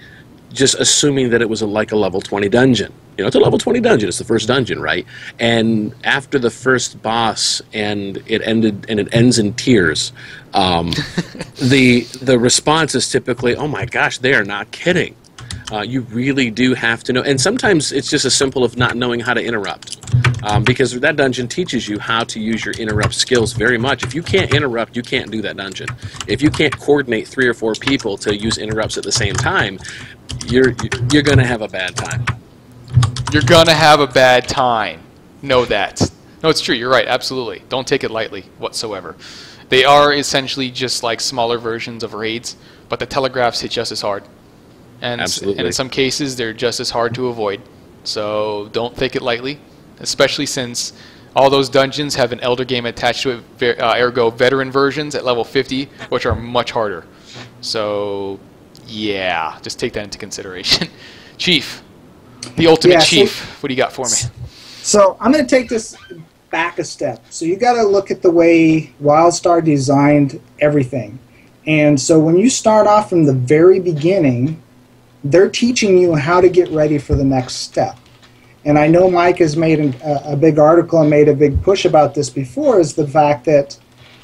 just assuming that it was like a level 20 dungeon. It's a level 20 dungeon. It's the first dungeon, right? And after the first boss, and it ends in tears. The response is typically, "Oh my gosh, they are not kidding." You really do have to know, and sometimes it's just as simple as not knowing how to interrupt, because that dungeon teaches you how to use your interrupt skills very much. If you can't interrupt, you can't do that dungeon. If you can't coordinate 3 or 4 people to use interrupts at the same time, you're going to have a bad time. You're going to have a bad time. Know that. No, it's true. You're right. Absolutely. Don't take it lightly whatsoever. They are essentially just like smaller versions of raids, but the telegraphs hit just as hard. And in some cases, they're just as hard to avoid. So don't take it lightly, especially since all those dungeons have an Elder game attached to it, ergo veteran versions at level 50, which are much harder. So, yeah, just take that into consideration. Chief, the ultimate chief, what do you got for me? So I'm going to take this back a step. So you got to look at the way WildStar designed everything. And so when you start off from the very beginning, they're teaching you how to get ready for the next step. And I know Mike has made a big article and made a big push about this before, is the fact that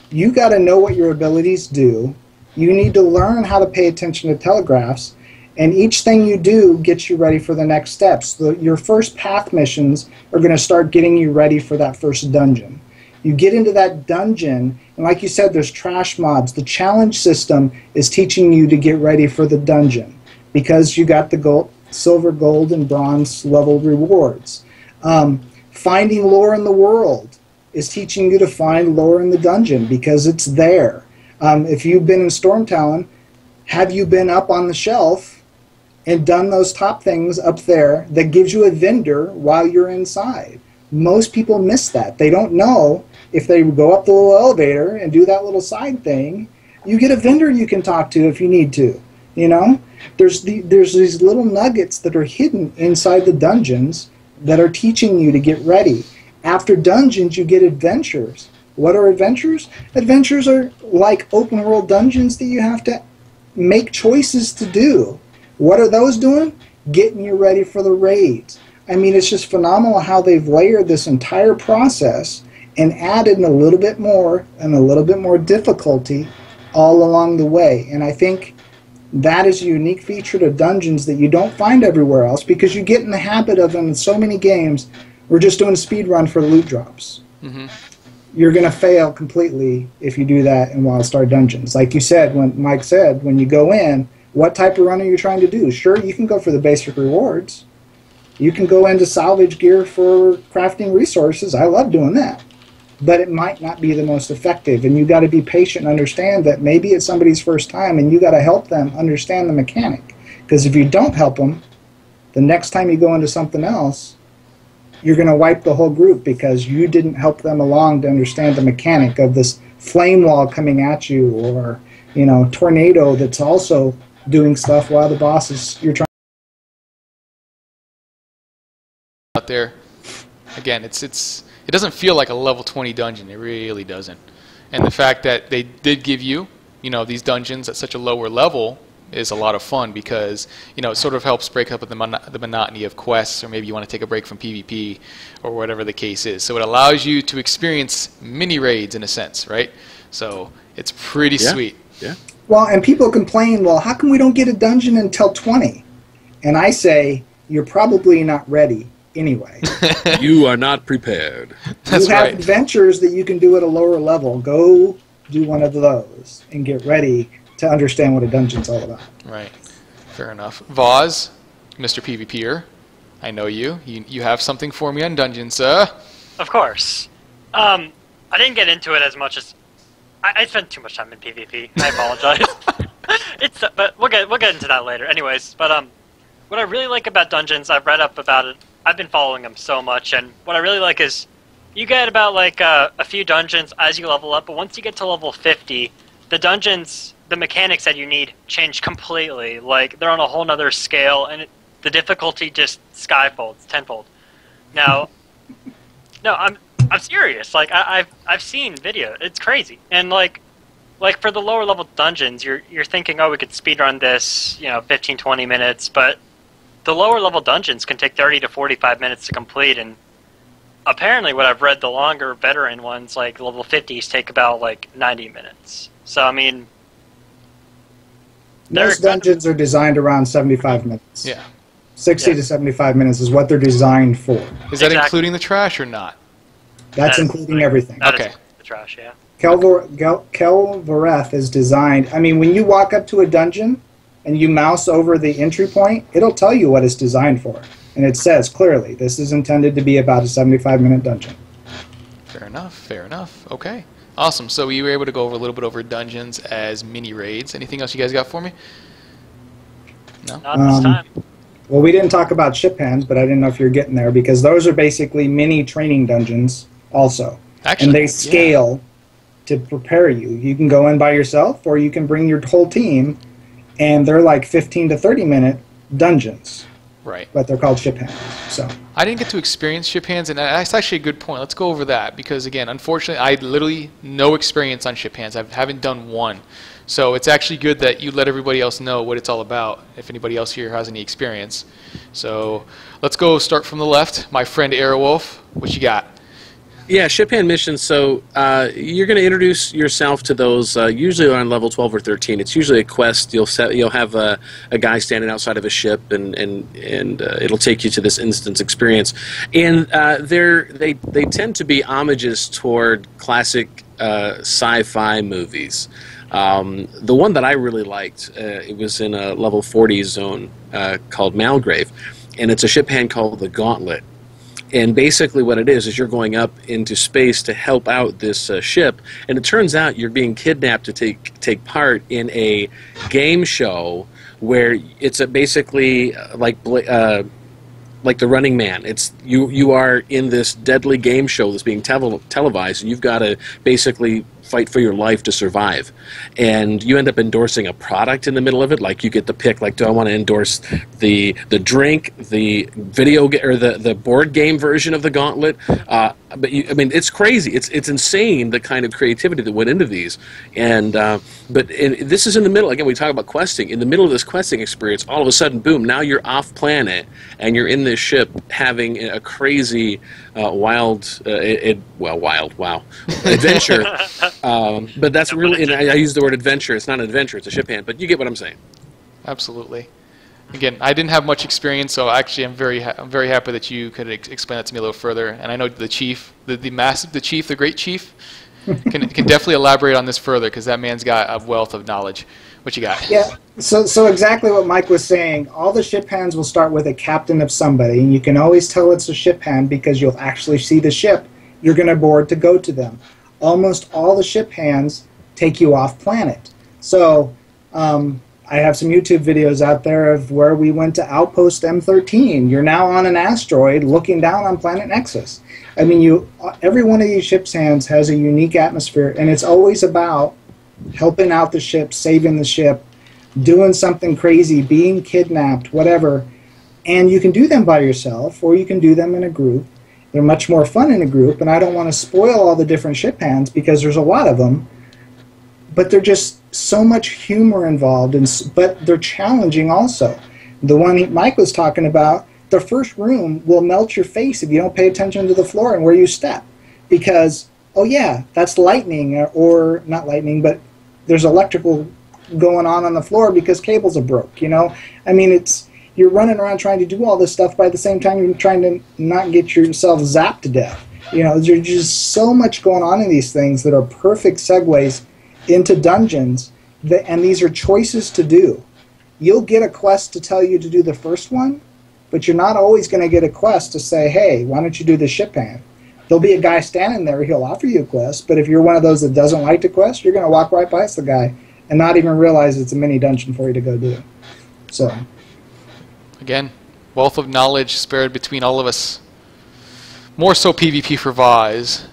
you got to know what your abilities do. You need to learn how to pay attention to telegraphs, and each thing you do gets you ready for the next steps. Your first path missions are going to start getting you ready for that first dungeon. You get into that dungeon, and like you said, there's trash mobs. The challenge system is teaching you to get ready for the dungeon, because you got the gold, silver, gold, and bronze level rewards. Finding lore in the world is teaching you to find lore in the dungeon, because it's there. If you've been in Storm Talon, have you been up on the shelf and done those top things up there that gives you a vendor while you're inside? Most people miss that. They don't know if they go up the little elevator and do that little side thing, you get a vendor you can talk to if you need to. There's these little nuggets that are hidden inside the dungeons that are teaching you to get ready. After dungeons, you get adventures. What are adventures? Adventures are like open world dungeons that you have to make choices to do. What are those doing? Getting you ready for the raids. I mean, it's just phenomenal how they've layered this entire process and added a little bit more and a little bit more difficulty all along the way. And I think that is a unique feature to dungeons that you don't find everywhere else, because you get in the habit of, in so many games, we're just doing a speed run for loot drops. Mm-hmm. You're going to fail completely if you do that in WildStar dungeons. Like you said, when Mike said, when you go in, what type of run are you trying to do? Sure, you can go for the basic rewards, You can go into salvage gear for crafting resources. I love doing that. But it might not be the most effective, and you got to be patient and understand that maybe it's somebody's first time, and you got to help them understand the mechanic. Because if you don't help them, the next time you go into something else, you're going to wipe the whole group because you didn't help them along to understand the mechanic of this flame wall coming at you, or tornado that's also doing stuff while the boss is you're trying. Out there, again, it doesn't feel like a level 20 dungeon. It really doesn't. And the fact that they did give you these dungeons at such a lower level is a lot of fun, because it sort of helps break up the monotony of quests, or maybe you want to take a break from PvP or whatever the case is. So it allows you to experience mini raids in a sense, right? So it's pretty sweet. Yeah. Well, and people complain, well, how come we don't get a dungeon until 20? And I say, you're probably not ready anyway. You are not prepared. That's you have right. adventures that you can do at a lower level. Go do one of those and get ready to understand what a dungeon's all about. Right. Fair enough. Voz, Mr. PvPer, I know you. You have something for me on dungeons, sir. Of course. I didn't get into it as much as I spent too much time in PvP. I apologize. But we'll get into that later. Anyways, but what I really like about dungeons, I've read up about it. I've been following them so much, and what I really like is you get about like a few dungeons as you level up, but once you get to level 50, the dungeons, the mechanics that you need change completely. Like, they're on a whole nother scale, and the difficulty just skyfolds, tenfold. Now, no, I'm serious. Like, I've seen video. It's crazy. And like for the lower level dungeons, you're thinking, oh, we could speedrun this, 15, 20 minutes, but the lower level dungeons can take 30 to 45 minutes to complete, and apparently what I've read, the longer veteran ones, like level 50s, take about like 90 minutes. So, I mean, most dungeons are designed around 75 minutes. Yeah. 60 to 75 minutes is what they're designed for. Is that including the trash or not? That's including everything. Okay. The trash, yeah. Kelvareth is designed. I mean, when you walk up to a dungeon and you mouse over the entry point, it'll tell you what it's designed for. And it says clearly, this is intended to be about a 75-minute dungeon. Fair enough. Fair enough. Okay. Awesome. So we were able to go over a little bit over dungeons as mini raids. Anything else you guys got for me? No? Not this time. Well, we didn't talk about ship hands, but I didn't know if you're getting there, because those are basically mini training dungeons also. Actually, and they scale to prepare you. You can go in by yourself, or you can bring your whole team, and they're like 15 to 30-minute dungeons. Right. But they're called ship hands. So I didn't get to experience ship hands, and that's actually a good point. Let's go over that, because, again, unfortunately, I had literally no experience on ship hands. I haven't done one. So it's actually good that you let everybody else know what it's all about, if anybody else here has any experience. So let's go start from the left. My friend Airwolf, what you got? Yeah, ship hand missions. So you're going to introduce yourself to those usually on level 12 or 13. It's usually a quest. You'll have a guy standing outside of a ship, and it'll take you to this instance experience. And they tend to be homages toward classic sci-fi movies. The one that I really liked, it was in a level 40 zone called Malgrave, and it's a ship hand called the Gauntlet. And basically what it is you're going up into space to help out this ship, and it turns out you're being kidnapped to take part in a game show where it's basically like the Running Man. It's you are in this deadly game show that's being televised, and you've got to basically fight for your life to survive. And you end up endorsing a product in the middle of it. Like, you get to pick, like, do I want to endorse the drink, the video or the board game version of the Gauntlet? But I mean, it's crazy. It's insane, the kind of creativity that went into these. And but this is in the middle. Again, we talk about questing. In the middle of this questing experience, all of a sudden, boom! Now you're off planet, and you're in this ship having a crazy, wild adventure. But that's really, and I use the word adventure. It's not an adventure. It's a ship hand. But you get what I'm saying. Absolutely. Again, I didn't have much experience, so actually I'm very happy that you could explain that to me a little further. And I know the chief, the great chief, can definitely elaborate on this further, because that man's got a wealth of knowledge. What you got? Yeah, so exactly what Mike was saying. All the ship hands will start with a captain of somebody, and you can always tell it's a ship hand because you'll actually see the ship you're going to board to go to them. Almost all the ship hands take you off planet. So I have some YouTube videos out there of where we went to Outpost M13. You're now on an asteroid looking down on planet Nexus. I mean, every one of these ship's hands has a unique atmosphere, and it's always about helping out the ship, saving the ship, doing something crazy, being kidnapped, whatever. And you can do them by yourself, or you can do them in a group. They're much more fun in a group, and I don't want to spoil all the different ship hands because there's a lot of them. But they're just so much humor involved, but they're challenging also. The one Mike was talking about, the first room will melt your face if you don't pay attention to the floor and where you step. Because, oh yeah, that's lightning, or not lightning, but there's electrical going on the floor because cables are broke, you know? I mean, you're running around trying to do all this stuff, but at the same time you're trying to not get yourself zapped to death. You know, there's just so much going on in these things that are perfect segues into dungeons, and these are choices to do. You'll get a quest to tell you to do the first one, but you're not always going to get a quest to say, hey, why don't you do the ship hand? There'll be a guy standing there, he'll offer you a quest, but if you're one of those that doesn't like the quest, you're going to walk right past the guy and not even realize it's a mini dungeon for you to go do. So, again, wealth of knowledge spared between all of us. More so PvP for Vaz,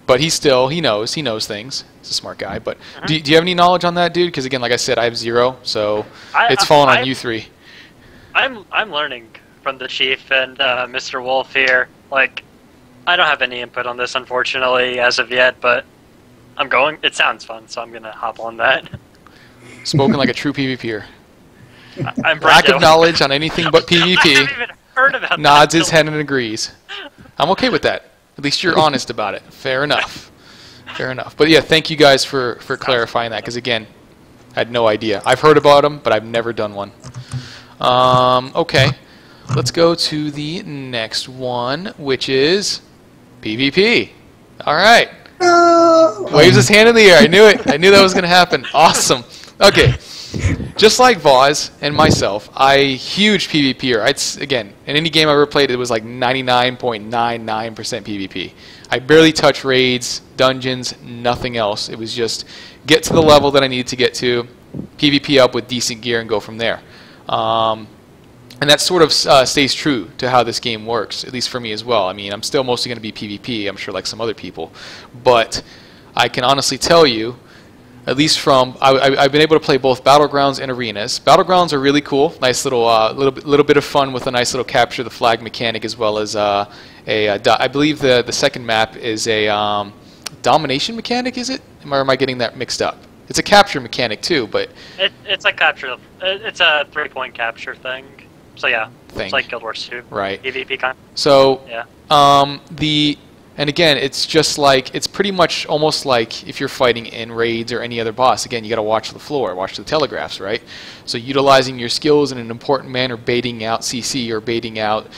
but he knows things. He's a smart guy. But do you have any knowledge on that, dude? Because again, like I said, I have zero, so it's falling on you three. I'm learning from the Chief and Mr. Wolf here. Like, I don't have any input on this, unfortunately, as of yet, but I'm going. It sounds fun, so I'm gonna hop on that. Spoken like a true PvPer. I'm Lack of knowledge on anything but PvP. I haven't even heard about nods that his head and agrees. I'm okay with that. At least you're honest about it. Fair enough. Fair enough. But yeah, thank you guys for clarifying that, because again, I had no idea. I've heard about them, but I've never done one. Okay, let's go to the next one, which is PvP. All right. Waves his hand in the air. I knew it. I knew that was going to happen. Awesome. Okay. Just like Vaz and myself, huge PvPer. Again, in any game I ever played, it was like 99.99% PvP. I barely touch raids, dungeons, nothing else. It was just get to the level that I needed to get to, PvP up with decent gear, and go from there. And that sort of stays true to how this game works, at least for me as well. I mean, I'm still mostly going to be PvP, I'm sure, like some other people. But I can honestly tell you, at least from I've been able to play both battlegrounds and arenas. Battlegrounds are really cool, nice little little bit of fun with a nice little capture the flag mechanic, as well as I believe the second map is a domination mechanic. Is it? Or am I getting that mixed up? It's a capture mechanic too, but it's a capture. It's a 3-point capture thing. So yeah, it's like Guild Wars 2. Right. PvP kind. So yeah. And again, it's just like, it's pretty much almost like if you're fighting in raids or any other boss. Again, you got to watch the floor, watch the telegraphs, right? So utilizing your skills in an important manner, baiting out CC or baiting out,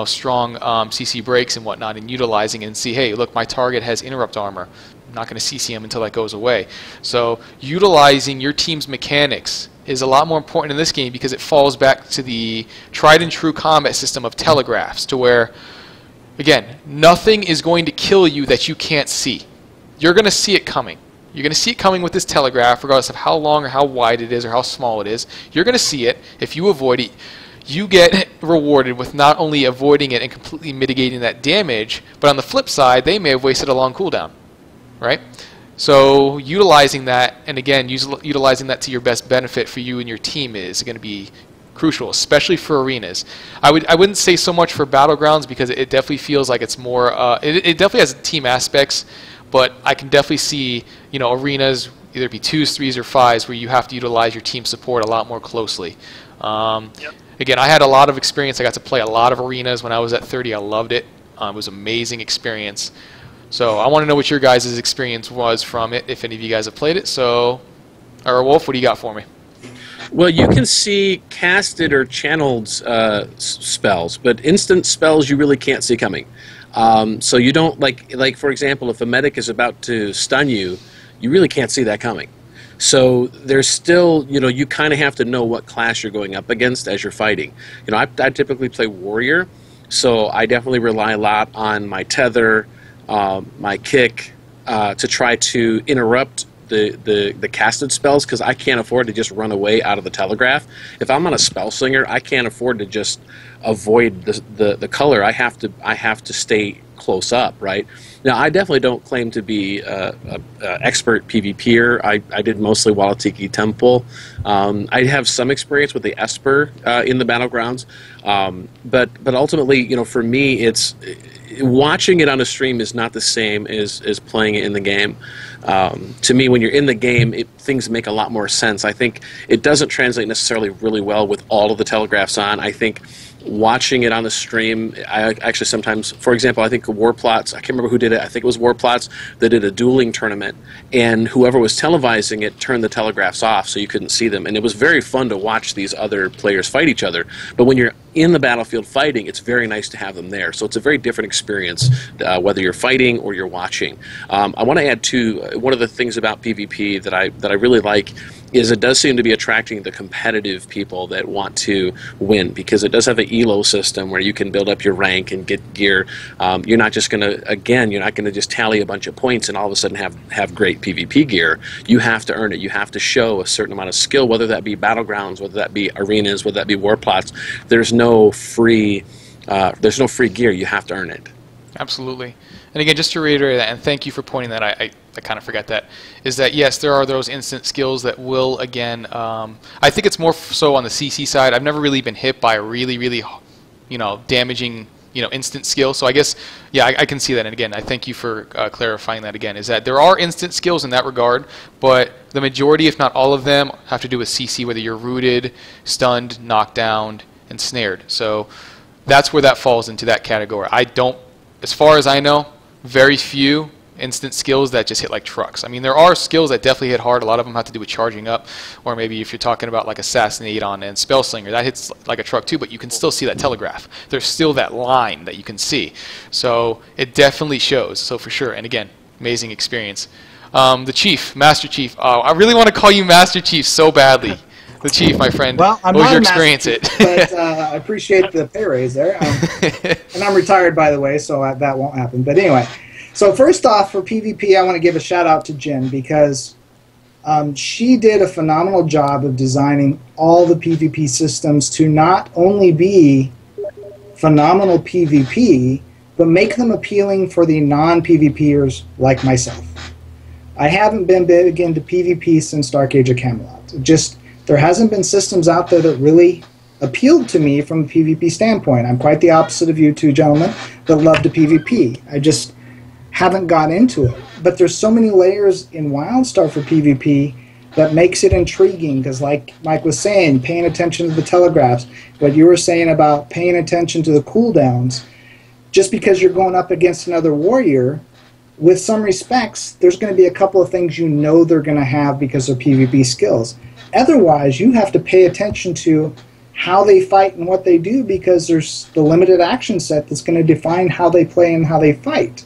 strong CC breaks and whatnot, and utilizing it and see, hey, look, my target has interrupt armor. I'm not going to CC him until that goes away. So utilizing your team's mechanics is a lot more important in this game because it falls back to the tried and true combat system of telegraphs, to where, again, nothing is going to kill you that you can't see. You're going to see it coming. You're going to see it coming with this telegraph, regardless of how long or how wide it is or how small it is. You're going to see it. If you avoid it, you get rewarded with not only avoiding it and completely mitigating that damage, but on the flip side, they may have wasted a long cooldown, right? So utilizing that, and again, utilizing that to your best benefit for you and your team is going to be crucial, especially for arenas. I wouldn't say so much for battlegrounds, because it definitely feels like it's more. It definitely has team aspects, but I can definitely see arenas, either be 2s, 3s, or 5s, where you have to utilize your team support a lot more closely. Yep. Again, I had a lot of experience. I got to play a lot of arenas when I was at 30. I loved it. It was an amazing experience. So I want to know what your guys' experience was from it, if any of you guys have played it. So, Wolf, what do you got for me? Well, you can see casted or channeled spells, but instant spells you really can't see coming. So you don't, like for example, if a medic is about to stun you, you really can't see that coming. So there's still, you kind of have to know what class you're going up against as you're fighting. I typically play warrior, so I definitely rely a lot on my tether, my kick, to try to interrupt the casted spells, because I can't afford to just run away out of the telegraph. If I'm on a spell slinger, I can't afford to just avoid the color. I have to stay close up, right? Now, I definitely don't claim to be a expert PvPer. I did mostly Walatiki Temple. I have some experience with the Esper in the battlegrounds, but ultimately, for me, it's watching it on a stream is not the same as playing it in the game. To me, when you're in the game, things make a lot more sense. I think it doesn't translate necessarily really well with all of the telegraphs on. I think watching it on the stream, I actually sometimes, for example, I think War Plots, I can't remember who did it, I think it was War Plots, that did a dueling tournament, and whoever was televising it turned the telegraphs off so you couldn't see them, and it was very fun to watch these other players fight each other. But when you're in the battlefield fighting, it's very nice to have them there. So it's a very different experience, whether you're fighting or you're watching. I want to add too, one of the things about PvP that I really like is it does seem to be attracting the competitive people that want to win, because it does have an elo system where you can build up your rank and get gear. You're not just going to just tally a bunch of points and all of a sudden have great PvP gear. You have to earn it. You have to show a certain amount of skill, whether that be battlegrounds, whether that be arenas, whether that be war plots. There's no free gear. You have to earn it. Absolutely. And again, just to reiterate that, and thank you for pointing that, I kind of forget that, is that yes, there are those instant skills that will, again, I think it's more so on the CC side. I've never really been hit by a really, really, damaging, instant skill. So I guess, yeah, I can see that. And again, I thank you for clarifying that again, is that there are instant skills in that regard, but the majority, if not all of them, have to do with CC, whether you're rooted, stunned, knocked down, and snared. So that's where that falls into that category. As far as I know, very few instant skills that just hit like trucks. I mean, there are skills that definitely hit hard. A lot of them have to do with charging up, or maybe if you're talking about like Assassinate on and Spell Slinger, that hits like a truck too, but you can still see that telegraph. There's still that line that you can see. So it definitely shows, so for sure. And again, amazing experience. The Chief, Master Chief. Oh, I really want to call you Master Chief so badly. The Chief, my friend. Well, I'm what was not your a Master experience? Chief, but I appreciate the pay raise there. And I'm retired, by the way, so that won't happen. But anyway, so first off, for PvP, I want to give a shout out to Jen, because she did a phenomenal job of designing all the PvP systems to not only be phenomenal PvP, but make them appealing for the non-PvPers like myself. I haven't been big into PvP since Dark Age of Camelot. There hasn't been systems out there that really appealed to me from a PvP standpoint. I'm quite the opposite of you two gentlemen that love to PvP. I just haven't got into it. But there's so many layers in WildStar for PvP that makes it intriguing, because like Mike was saying, paying attention to the telegraphs, what you were saying about paying attention to the cooldowns, just because you're going up against another warrior, with some respects, there's going to be a couple of things they're going to have because of PvP skills. Otherwise, you have to pay attention to how they fight and what they do, because there's the limited action set that's going to define how they play and how they fight.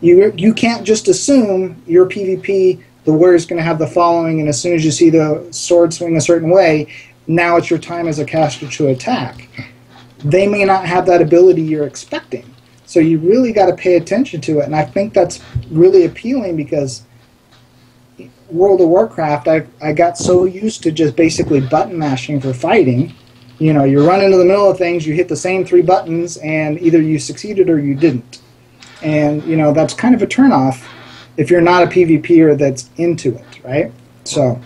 You can't just assume your PvP, the warrior's going to have the following, and as soon as you see the sword swing a certain way, now it's your time as a caster to attack. They may not have that ability you're expecting. So you really got to pay attention to it, and I think that's really appealing, because World of Warcraft, I got so used to just basically button mashing for fighting. You run into the middle of things, you hit the same 3 buttons, and either you succeeded or you didn't. And, that's kind of a turnoff if you're not a PvPer that's into it, right? So,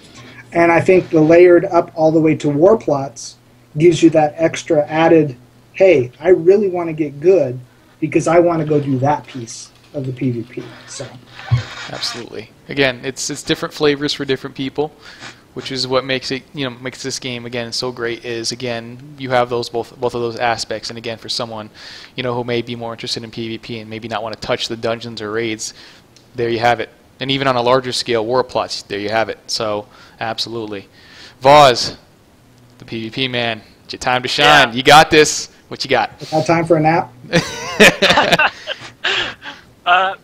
and I think the layered up all the way to war plots gives you that extra added, hey, I really want to get good because I want to go do that piece of the PvP. So, Absolutely. Again, it's different flavors for different people, which is what makes it, makes this game again so great. Is again, you have those both of those aspects, and again, for someone, who may be more interested in PvP and maybe not want to touch the dungeons or raids, there you have it. And even on a larger scale, war plots, there you have it. So, absolutely. Vaz, the PvP man, it's your time to shine. Yeah. You got this. What you got? got time for a nap? I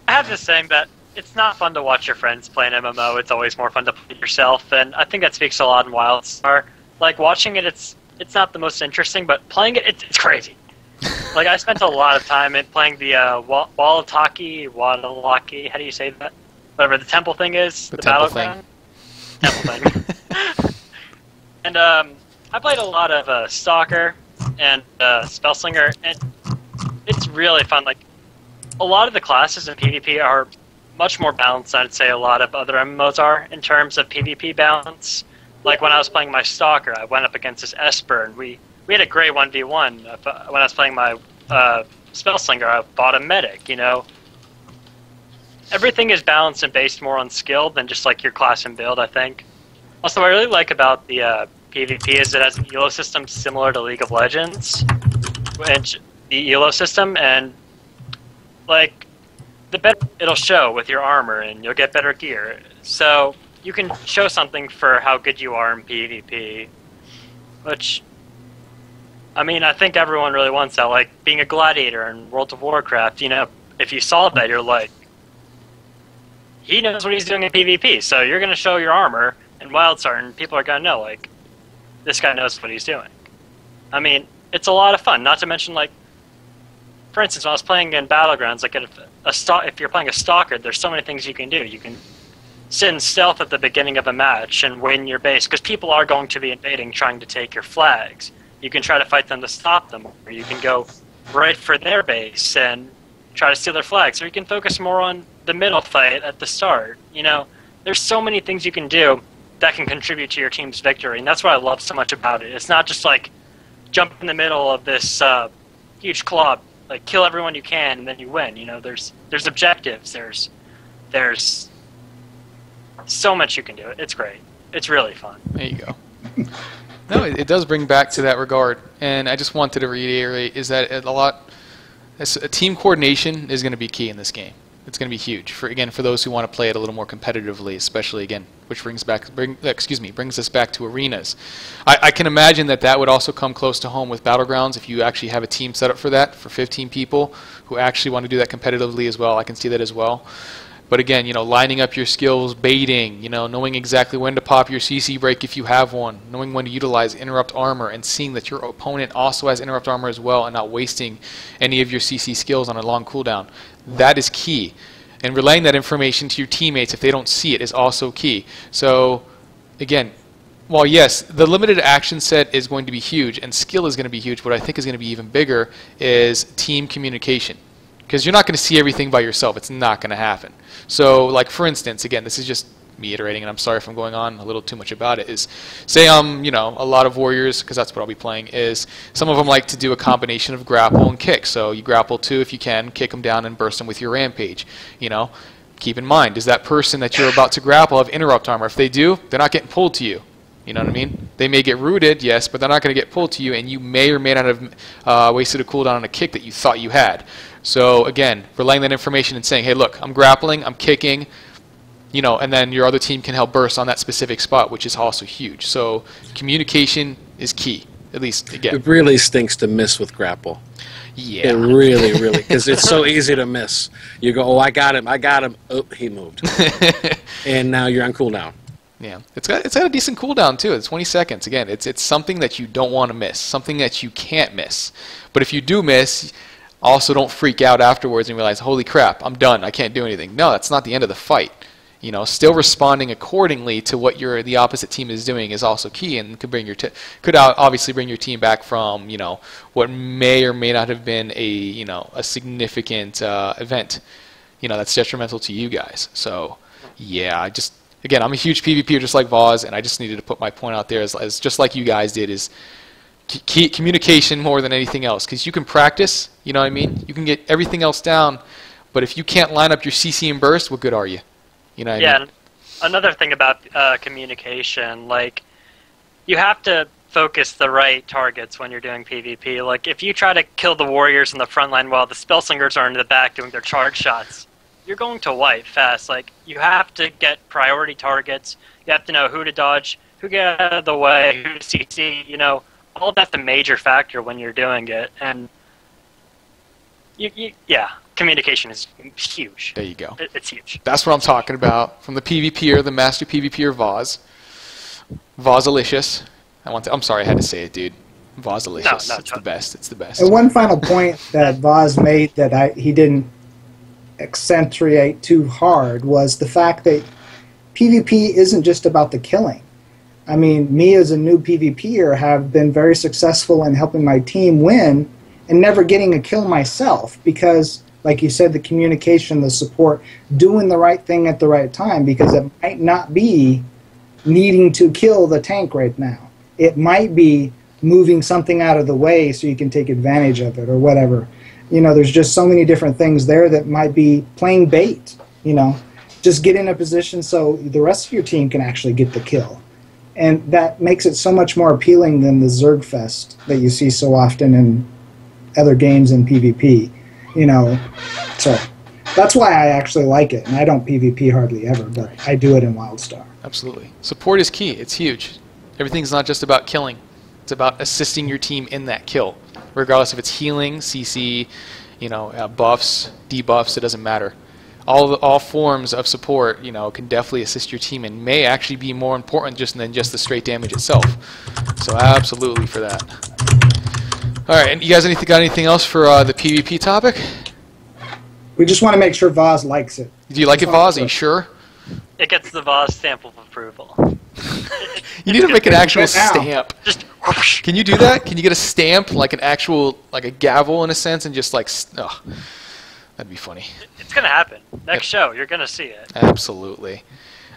have the same, but it's not fun to watch your friends play an MMO. It's always more fun to play yourself, and I think that speaks a lot in WildStar. Like, watching it, it's not the most interesting, but playing it, it's crazy. Like, I spent a lot of time in playing the Wadalaki, how do you say that? Whatever the temple thing is. The temple thing. Temple thing. And I played a lot of Stalker and Spellslinger, and it's really fun. Like, a lot of the classes in PvP are much more balanced than I'd say a lot of other MMOs are in terms of PvP balance. Like, when I was playing my Stalker, I went up against this Esper, and we had a great 1v1. When I was playing my Spellslinger, I bought a medic, you know. Everything is balanced and based more on skill than just, like, your class and build, I think. Also, what I really like about the PvP is it has an elo system similar to League of Legends, which the elo system, and, like, the better it'll show with your armor, and you'll get better gear. So you can show something for how good you are in PvP, which, I mean, I think everyone really wants that. Like, being a gladiator in World of Warcraft, you know, if you saw that, you're like, he knows what he's doing in PvP, so you're going to show your armor in WildStar, and people are going to know, like, this guy knows what he's doing. I mean, it's a lot of fun, not to mention, like, for instance, when I was playing in Battlegrounds, like, if you're playing a Stalker, there's so many things you can do. You can sit in stealth at the beginning of a match and win your base, because people are going to be invading, trying to take your flags. You can try to fight them to stop them, or you can go right for their base and try to steal their flags, or you can focus more on the middle fight at the start. You know, there's so many things you can do that can contribute to your team's victory, and that's what I love so much about it. It's not just like jump in the middle of this huge club, like kill everyone you can and then you win. You know, there's objectives. There's so much you can do. It's great. It's really fun. There you go. No, it does bring back to that regard, and I just wanted to reiterate is that team coordination is going to be key in this game. It's going to be huge for those who want to play it a little more competitively, especially which brings us back to arenas. I can imagine that would also come close to home with Battlegrounds if you actually have a team set up for that, for 15 people who actually want to do that competitively as well. I can see that as well. But again, you know, lining up your skills, baiting, you know, knowing exactly when to pop your CC break if you have one, knowing when to utilize interrupt armor, and seeing that your opponent also has interrupt armor as well, and not wasting any of your CC skills on a long cooldown. That is key. And relaying that information to your teammates if they don't see it is also key. So, again, while yes, the limited action set is going to be huge, and skill is going to be huge, what I think is going to be even bigger is team communication. Because you're not going to see everything by yourself. It's not going to happen. So, like, for instance, again, this is just me iterating, and I'm sorry if I'm going on a little too much about it, is say you know, a lot of warriors, because that's what I'll be playing, is some of them like to do a combination of grapple and kick. So you grapple 2 if you can, kick them down and burst them with your rampage. You know, keep in mind, does that person that you're about to grapple have interrupt armor? If they do, they're not getting pulled to you. You know what I mean? They may get rooted, yes, but they're not going to get pulled to you, and you may or may not have wasted a cooldown on a kick that you thought you had. So again, relaying that information and saying, hey, look, I'm grappling, I'm kicking, you know, and then your other team can help burst on that specific spot, which is also huge. So communication is key, at least again. It really stinks to miss with grapple. Yeah. It really, really, because it's so easy to miss. You go, oh, I got him. Oh, he moved. And now you're on cooldown. Yeah, it's got a decent cooldown too. It's 20 seconds. Again, it's something that you don't want to miss, something that you can't miss. But if you do miss, also don't freak out afterwards and realize, holy crap, I'm done. I can't do anything. No, that's not the end of the fight. You know, still responding accordingly to what the opposite team is doing is also key, and could obviously bring your team back from, you know, what may or may not have been a significant event, you know, that's detrimental to you guys. So yeah, again, I'm a huge PvPer just like Voz, and I just needed to put my point out there as just like you guys did, is key communication more than anything else, because you can practice, you know what I mean? You can get everything else down, but if you can't line up your CC and burst, what good are you? You know what I mean? Another thing about communication, like, you have to focus the right targets when you're doing PvP. Like, if you try to kill the warriors in the front line while the spellslingers are in the back doing their charge shots, you're going to wipe fast. Like, you have to get priority targets. You have to know who to dodge, who to get out of the way, who to CC. You know, all of that's a major factor when you're doing it. And yeah, communication is huge. There you go. It's huge. That's what I'm talking about. From the PvPer, the master PvPer Vaz. Vazalicious. I'm sorry, I had to say it, dude. Vazalicious. It's the best. It's the best. And one final point that Vaz made that he didn't accentuate too hard was the fact that PvP isn't just about the killing. I mean, me as a new PvPer have been very successful in helping my team win and never getting a kill myself because, like you said, the communication, the support, doing the right thing at the right time, because it might not be needing to kill the tank right now. It might be moving something out of the way so you can take advantage of it or whatever. You know, there's just so many different things there that might be playing bait, you know. Just get in a position so the rest of your team can actually get the kill. And that makes it so much more appealing than the Zerg Fest that you see so often in other games in PvP, you know. So that's why I actually like it. And I don't PvP hardly ever, but I do it in WildStar. Absolutely. Support is key. It's huge. Everything's not just about killing. It's about assisting your team in that kill. Regardless if it's healing, CC, you know, buffs, debuffs, it doesn't matter. All forms of support, you know, can definitely assist your team and may actually be more important than just the straight damage itself. So absolutely for that. All right, and you guys got anything else for the PvP topic? We just want to make sure Vaz likes it. Do you like it, Vaz? Are you sure? It gets the Vaz stamp of approval. You need to make an actual stamp. Just whoosh. Can you do that? Can you get a stamp, like an actual, like a gavel in a sense, and just like, oh, that'd be funny. It's gonna happen. Next show, you're gonna see it. Absolutely.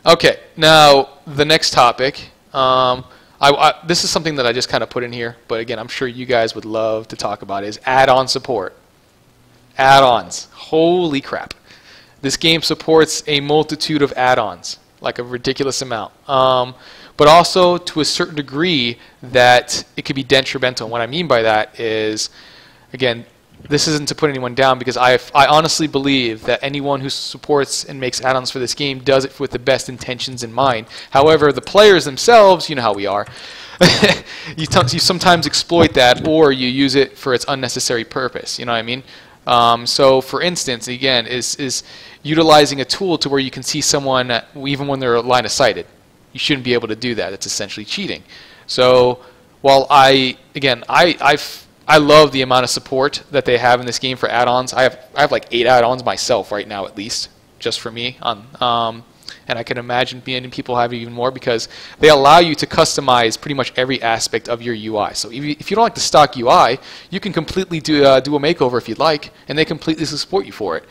Okay, now the next topic. This is something that I just kind of put in here, but again, I'm sure you guys would love to talk about is add-on support. Add-ons. Holy crap. This game supports a multitude of add-ons, like a ridiculous amount. But also to a certain degree that it could be detrimental. And what I mean by that is, again, this isn't to put anyone down because I honestly believe that anyone who supports and makes add-ons for this game does it with the best intentions in mind. However, the players themselves, you know how we are, you sometimes exploit that or you use it for its unnecessary purpose. You know what I mean? So, for instance, again, is utilizing a tool to where you can see someone even when they're line of sighted. You shouldn't be able to do that. It's essentially cheating. So, while I love the amount of support that they have in this game for add-ons. I have like 8 add-ons myself right now, at least, just for me. And I can imagine many people have even more because they allow you to customize pretty much every aspect of your UI. So if you don't like the stock UI, you can completely do a makeover if you'd like, and they completely support you for it.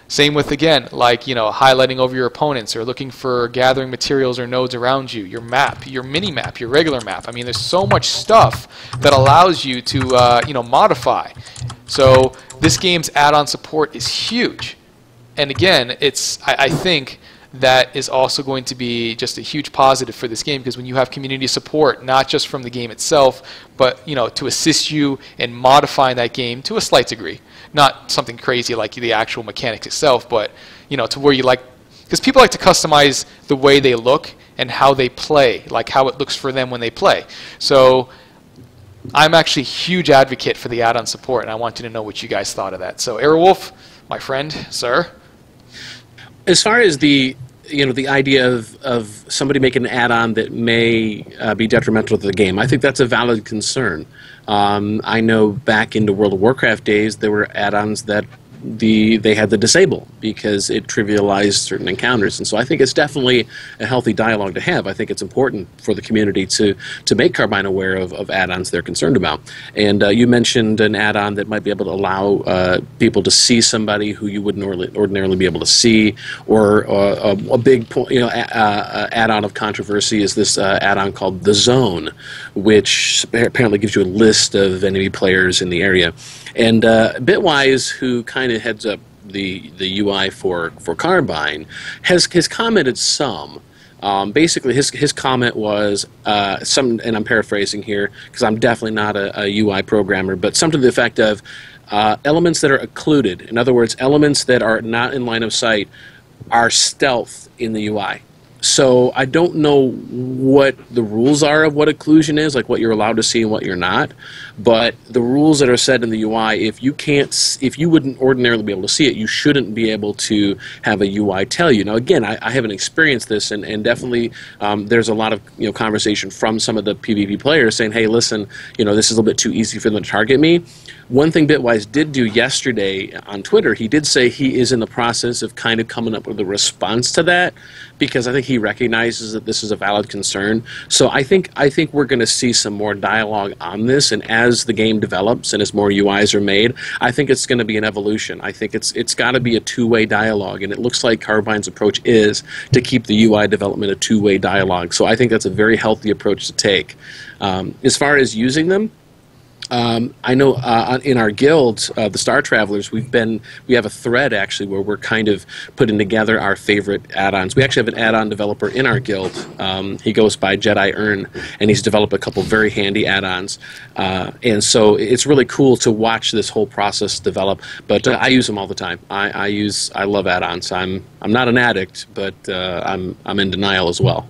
Same with, again, like, you know, highlighting over your opponents or looking for gathering materials or nodes around you, your map, your mini map, your regular map. I mean, there's so much stuff that allows you to, you know, modify. So this game's add-on support is huge. And again, I think that is also going to be just a huge positive for this game because when you have community support, not just from the game itself, but, you know, to assist you in modifying that game to a slight degree. Not something crazy like the actual mechanics itself, but, you know, to where you like, because people like to customize the way they look and how they play, like how it looks for them when they play. So I'm actually a huge advocate for the add-on support, and I wanted to know what you guys thought of that. So Airwolf, my friend, sir. As far as the idea of somebody making an add-on that may be detrimental to the game, I think that's a valid concern. I know back in the World of Warcraft days, there were add-ons that they had to disable because it trivialized certain encounters, and so I think it's definitely a healthy dialogue to have. I think it's important for the community to make Carbine aware of add-ons they're concerned about. And you mentioned an add-on that might be able to allow people to see somebody who you wouldn't ordinarily be able to see, or a big add-on of controversy is this add-on called The Zone, which apparently gives you a list of enemy players in the area. And Bitwise, who kind of heads up the UI for Carbine, has commented some. Basically, his comment was and I'm paraphrasing here because I'm definitely not a UI programmer, but something to the effect of elements that are occluded. In other words, elements that are not in line of sight are stealth in the UI. So I don't know what the rules are of what occlusion is, like what you're allowed to see and what you're not. But the rules that are set in the UI, if you wouldn't ordinarily be able to see it, you shouldn't be able to have a UI tell you. Now, again, I haven't experienced this, and definitely there's a lot of conversation from some of the PvP players saying, hey, listen, this is a little bit too easy for them to target me. One thing Bitwise did do yesterday on Twitter, he did say he is in the process of kind of coming up with a response to that, because I think he recognizes that this is a valid concern. So I think we're going to see some more dialogue on this, and as the game develops and as more UIs are made, I think it's going to be an evolution. I think it's got to be a two-way dialogue, and it looks like Carbine's approach is to keep the UI development a two-way dialogue. So I think that's a very healthy approach to take. As far as using them, I know in our guild, the Star Travelers, we have a thread actually where we're kind of putting together our favorite add-ons. We actually have an add-on developer in our guild. He goes by Jedi Earn, and he's developed a couple very handy add-ons. And so it's really cool to watch this whole process develop. But I use them all the time. I love add-ons. I'm not an addict, but I'm in denial as well.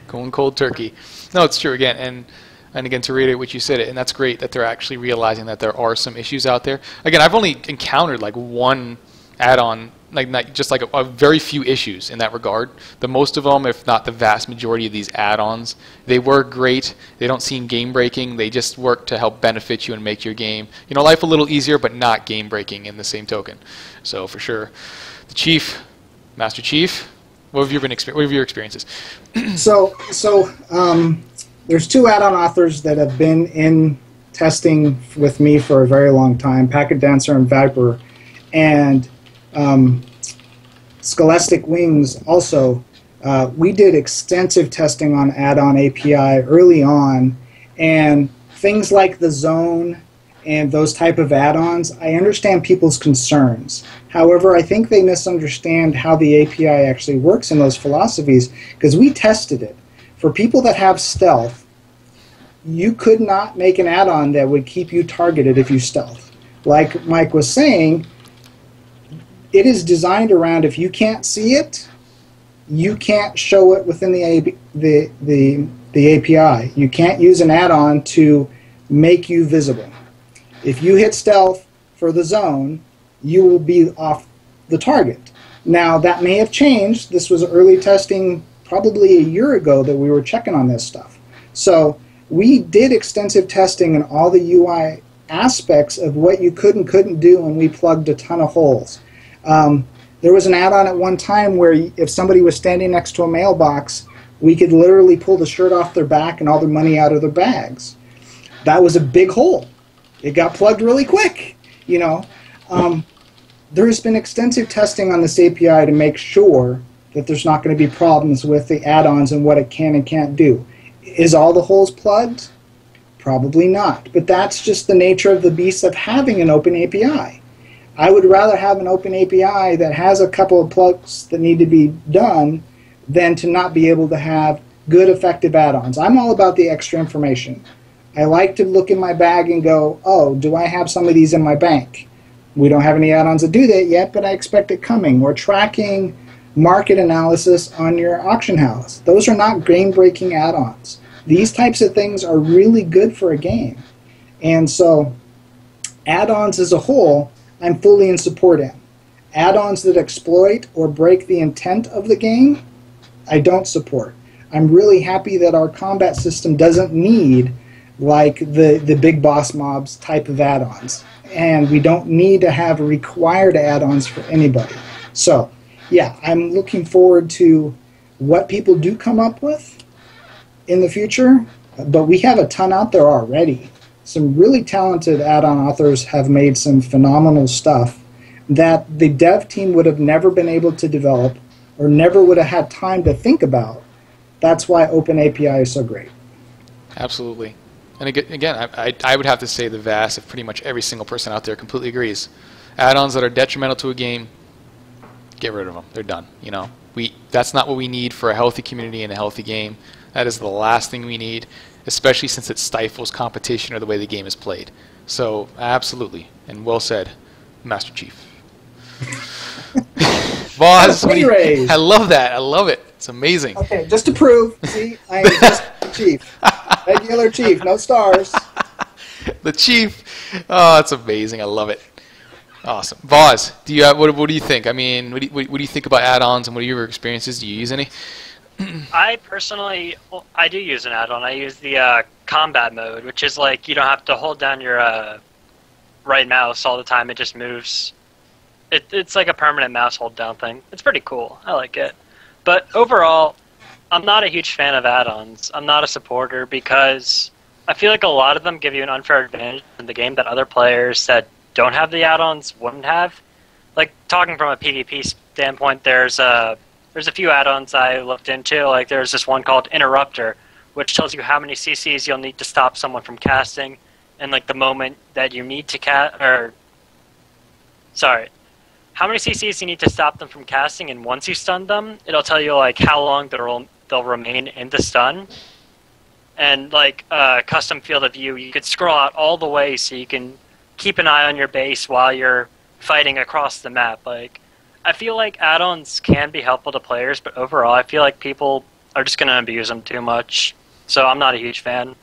Going cold turkey. No, it's true again, and again, to reiterate what you said, and that's great that they're actually realizing that there are some issues out there. Again, I've only encountered like one add-on, just a very few issues in that regard. The most of them, if not the vast majority of these add-ons, they work great. They don't seem game-breaking. They just work to help benefit you and make your game, life a little easier, but not game-breaking in the same token. So for sure, the Chief, Master Chief, what have your experiences? There's two add-on authors that have been in testing with me for a very long time, Packet Dancer and Viper, and Scholastic Wings also. We did extensive testing on add-on API early on, and things like the zone and those type of add-ons, I understand people's concerns. However, I think they misunderstand how the API actually works in those philosophies, because we tested it. For people that have stealth, you could not make an add-on that would keep you targeted if you stealth. Like Mike was saying, it is designed around if you can't see it, you can't show it within the API. You can't use an add-on to make you visible. If you hit stealth for the zone, you will be off the target. Now, that may have changed. This was early testing probably a year ago that we were checking on this stuff. So we did extensive testing in all the UI aspects of what you could and couldn't do, and we plugged a ton of holes. There was an add-on at one time where if somebody was standing next to a mailbox, we could literally pull the shirt off their back and all their money out of their bags. That was a big hole. It got plugged really quick, There has been extensive testing on this API to make sure that there's not going to be problems with the add-ons and what it can and can't do. Is all the holes plugged? Probably not. But that's just the nature of the beast of having an open API. I would rather have an open API that has a couple of plugs that need to be done than to not be able to have good, effective add-ons. I'm all about the extra information. I like to look in my bag and go, oh, do I have some of these in my bank? We don't have any add-ons that do that yet, but I expect it coming. We're tracking market analysis on your auction house. Those are not game-breaking add-ons. These types of things are really good for a game. And so add-ons as a whole, I'm fully in support in. Add-ons that exploit or break the intent of the game, I don't support. I'm really happy that our combat system doesn't need like the big boss mobs type of add-ons. And we don't need to have required add-ons for anybody. So, yeah, I'm looking forward to what people do come up with in the future, but we have a ton out there already. Some really talented add-on authors have made some phenomenal stuff that the dev team would have never been able to develop or never would have had time to think about. That's why Open API is so great. Absolutely. And again, I would have to say the vast of pretty much every single person out there completely agrees. Add-ons that are detrimental to a game, get rid of them. They're done. That's not what we need for a healthy community and a healthy game. That is the last thing we need, especially since it stifles competition or the way the game is played. So, absolutely. And well said, Master Chief. Boss, I love that. I love it. It's amazing. Okay, just to prove, see, I am just the chief. Regular chief, no stars. The chief. Oh, that's amazing. I love it. Awesome. Voz, what do you think? I mean, what do you think about add-ons, and what are your experiences? Do you use any? I personally, I do use an add-on. I use the combat mode, which is like you don't have to hold down your right mouse all the time. It just moves. It's like a permanent mouse hold down thing. It's pretty cool. I like it. But overall, I'm not a huge fan of add-ons. I'm not a supporter because I feel like a lot of them give you an unfair advantage in the game that other players that don't have the add-ons wouldn't have. Like, talking from a PvP standpoint, there's a few add-ons I looked into. Like, there's this one called Interrupter, which tells you how many CCs you'll need to stop someone from casting, and like the moment that you need to how many CCs you need to stop them from casting, and once you stun them, it'll tell you like how long they'll remain in the stun. And like custom field of view, you could scroll out all the way so you can keep an eye on your base while you're fighting across the map. Like, I feel like add-ons can be helpful to players, but overall I feel like people are just going to abuse them too much. So I'm not a huge fan.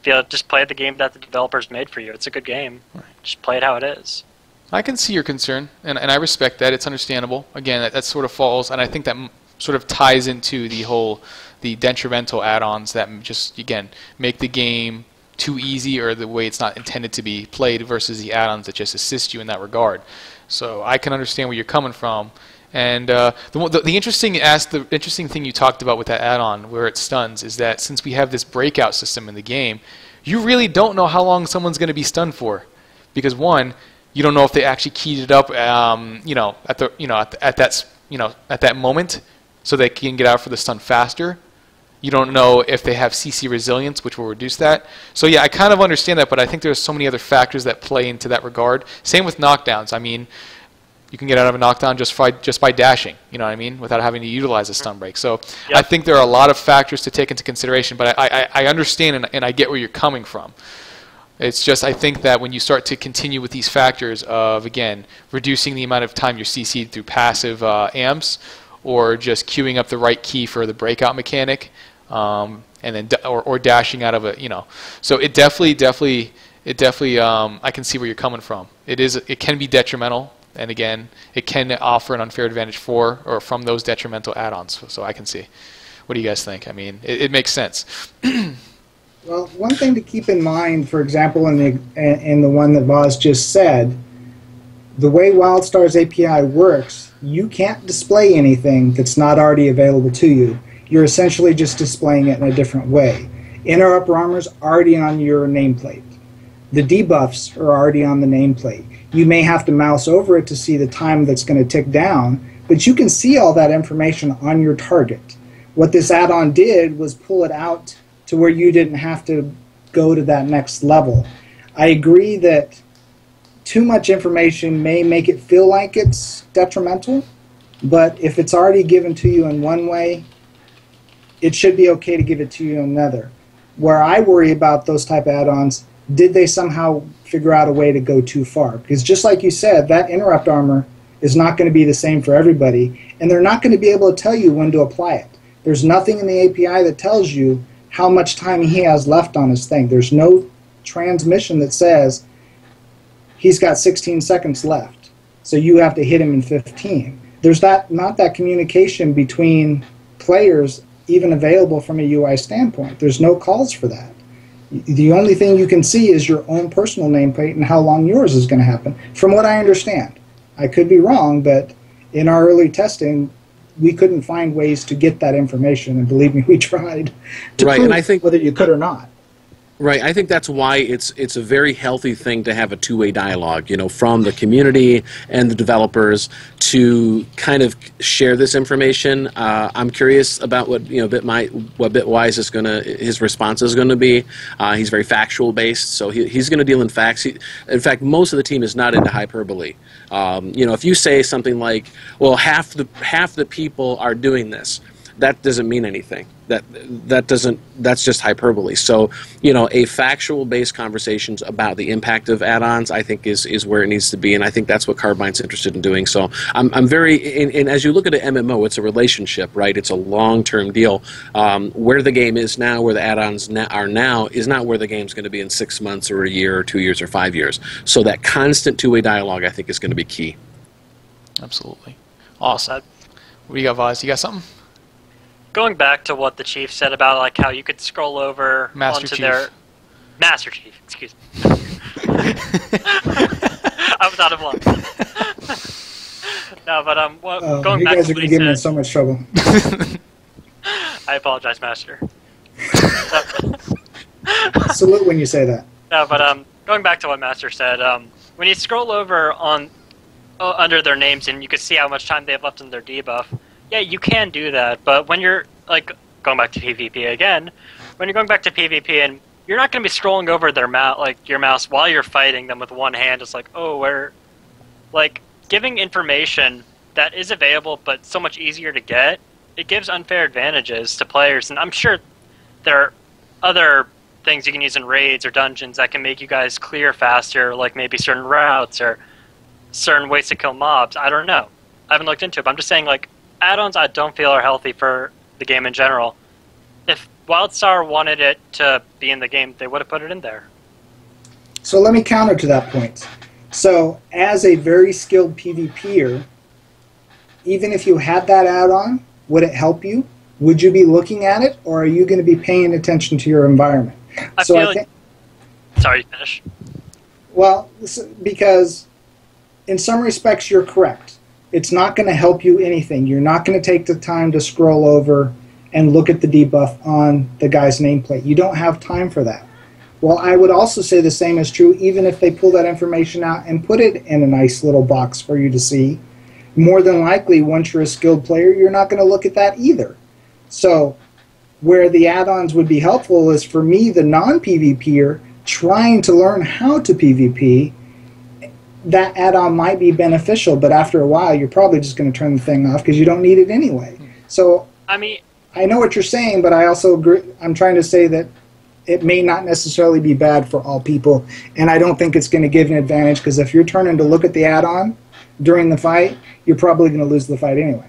Just play the game that the developers made for you. It's a good game. Just play it how it is. I can see your concern, and I respect that. It's understandable. Again, that sort of falls, and I think that sort of ties into the detrimental add-ons that just, again, make the game too easy or the way it's not intended to be played versus the add-ons that just assist you in that regard. So I can understand where you're coming from. And the interesting thing you talked about with that add-on where it stuns is that since we have this breakout system in the game, you really don't know how long someone's going to be stunned for, because one, you don't know if they actually keyed it up, at that moment, so they can get out for the stun faster. You don't know if they have CC resilience, which will reduce that. So yeah, I kind of understand that, but I think there's so many other factors that play into that regard. Same with knockdowns. I mean, you can get out of a knockdown just by dashing, you know what I mean, without having to utilize a stun break. So yep. I think there are a lot of factors to take into consideration, but I understand and I get where you're coming from. It's just I think that when you start to continue with these factors of, again, reducing the amount of time you're CC'd through passive amps, or just queuing up the right key for the breakout mechanic, and then or dashing out of a, so it definitely I can see where you're coming from. It can be detrimental, and again, it can offer an unfair advantage from those detrimental add-ons. So I can see. What do you guys think? I mean, it makes sense. Well, one thing to keep in mind, for example, in the one that Voz just said, the way WildStar's API works, you can't display anything that's not already available to you. You're essentially just displaying it in a different way. Inner upper armor's already on your nameplate. The debuffs are already on the nameplate. You may have to mouse over it to see the time that's going to tick down, but you can see all that information on your target. What this add-on did was pull it out to where you didn't have to go to that next level. I agree that too much information may make it feel like it's detrimental, but if it's already given to you in one way, it should be okay to give it to you in another. Where I worry about those type of add-ons, did they somehow figure out a way to go too far? Because just like you said, that interrupt armor is not going to be the same for everybody, and they're not going to be able to tell you when to apply it. There's nothing in the API that tells you how much time he has left on his thing. There's no transmission that says he's got 16 seconds left, so you have to hit him in 15. There's not that communication between players even available from a UI standpoint. There's no calls for that. The only thing you can see is your own personal nameplate and how long yours is going to happen, from what I understand. I could be wrong, but in our early testing, we couldn't find ways to get that information, and believe me, we tried to prove and I think whether you could or not. Right, I think that's why it's a very healthy thing to have a two-way dialogue, from the community and the developers to kind of share this information. I'm curious about what Bitwise his response is going to be. He's very factual based, so he's going to deal in facts. In fact, most of the team is not into hyperbole. If you say something like, "Well, half the people are doing this," that doesn't mean anything. That's just hyperbole. So, you know, a factual based conversations about the impact of add-ons, I think is where it needs to be, and I think that's what Carbine's interested in doing. So I'm very, and as you look at an MMO, it's a relationship, right? It's a long-term deal. Where the game is now, where the add-ons are now, is not where the game's going to be in 6 months or a year or 2 years or 5 years. So that constant two-way dialogue, I think, is going to be key. Absolutely. Awesome. What do you got, Vaz? You got something? Going back to what the chief said about like how you could scroll over onto their Master Chief, excuse me. I was out of luck. No, but going you back guys to are what he giving me said, so much trouble. I apologize, Master. Salute when you say that. No, but going back to what Master said, when you scroll over on under their names and you can see how much time they have left in their debuff, yeah, you can do that. But when you're like going back to PvP again, when you're going back to PvP and you're not going to be scrolling over their your mouse while you're fighting them with one hand. It's like, oh, where, like giving information that is available but so much easier to get. It gives unfair advantages to players, and I'm sure there are other things you can use in raids or dungeons that can make you guys clear faster, like maybe certain routes or certain ways to kill mobs. I don't know. I haven't looked into it, but I'm just saying, like, add-ons I don't feel are healthy for the game in general. If WildStar wanted it to be in the game, they would have put it in there. So let me counter to that point. So as a very skilled PvPer, even if you had that add-on, would it help you? Would you be looking at it, or are you going to be paying attention to your environment? Sorry, finish. Well, because in some respects you're correct. It's not going to help you anything. You're not going to take the time to scroll over and look at the debuff on the guy's nameplate. You don't have time for that. Well, I would also say the same is true even if they pull that information out and put it in a nice little box for you to see. More than likely, once you're a skilled player, you're not going to look at that either. So where the add-ons would be helpful is for me, the non-PvPer, trying to learn how to PvP. That add-on might be beneficial, but after a while, you're probably just going to turn the thing off because you don't need it anyway. So I mean, I know what you're saying, but I also agree. I'm trying to say that it may not necessarily be bad for all people, and I don't think it's going to give an advantage because if you're turning to look at the add-on during the fight, you're probably going to lose the fight anyway.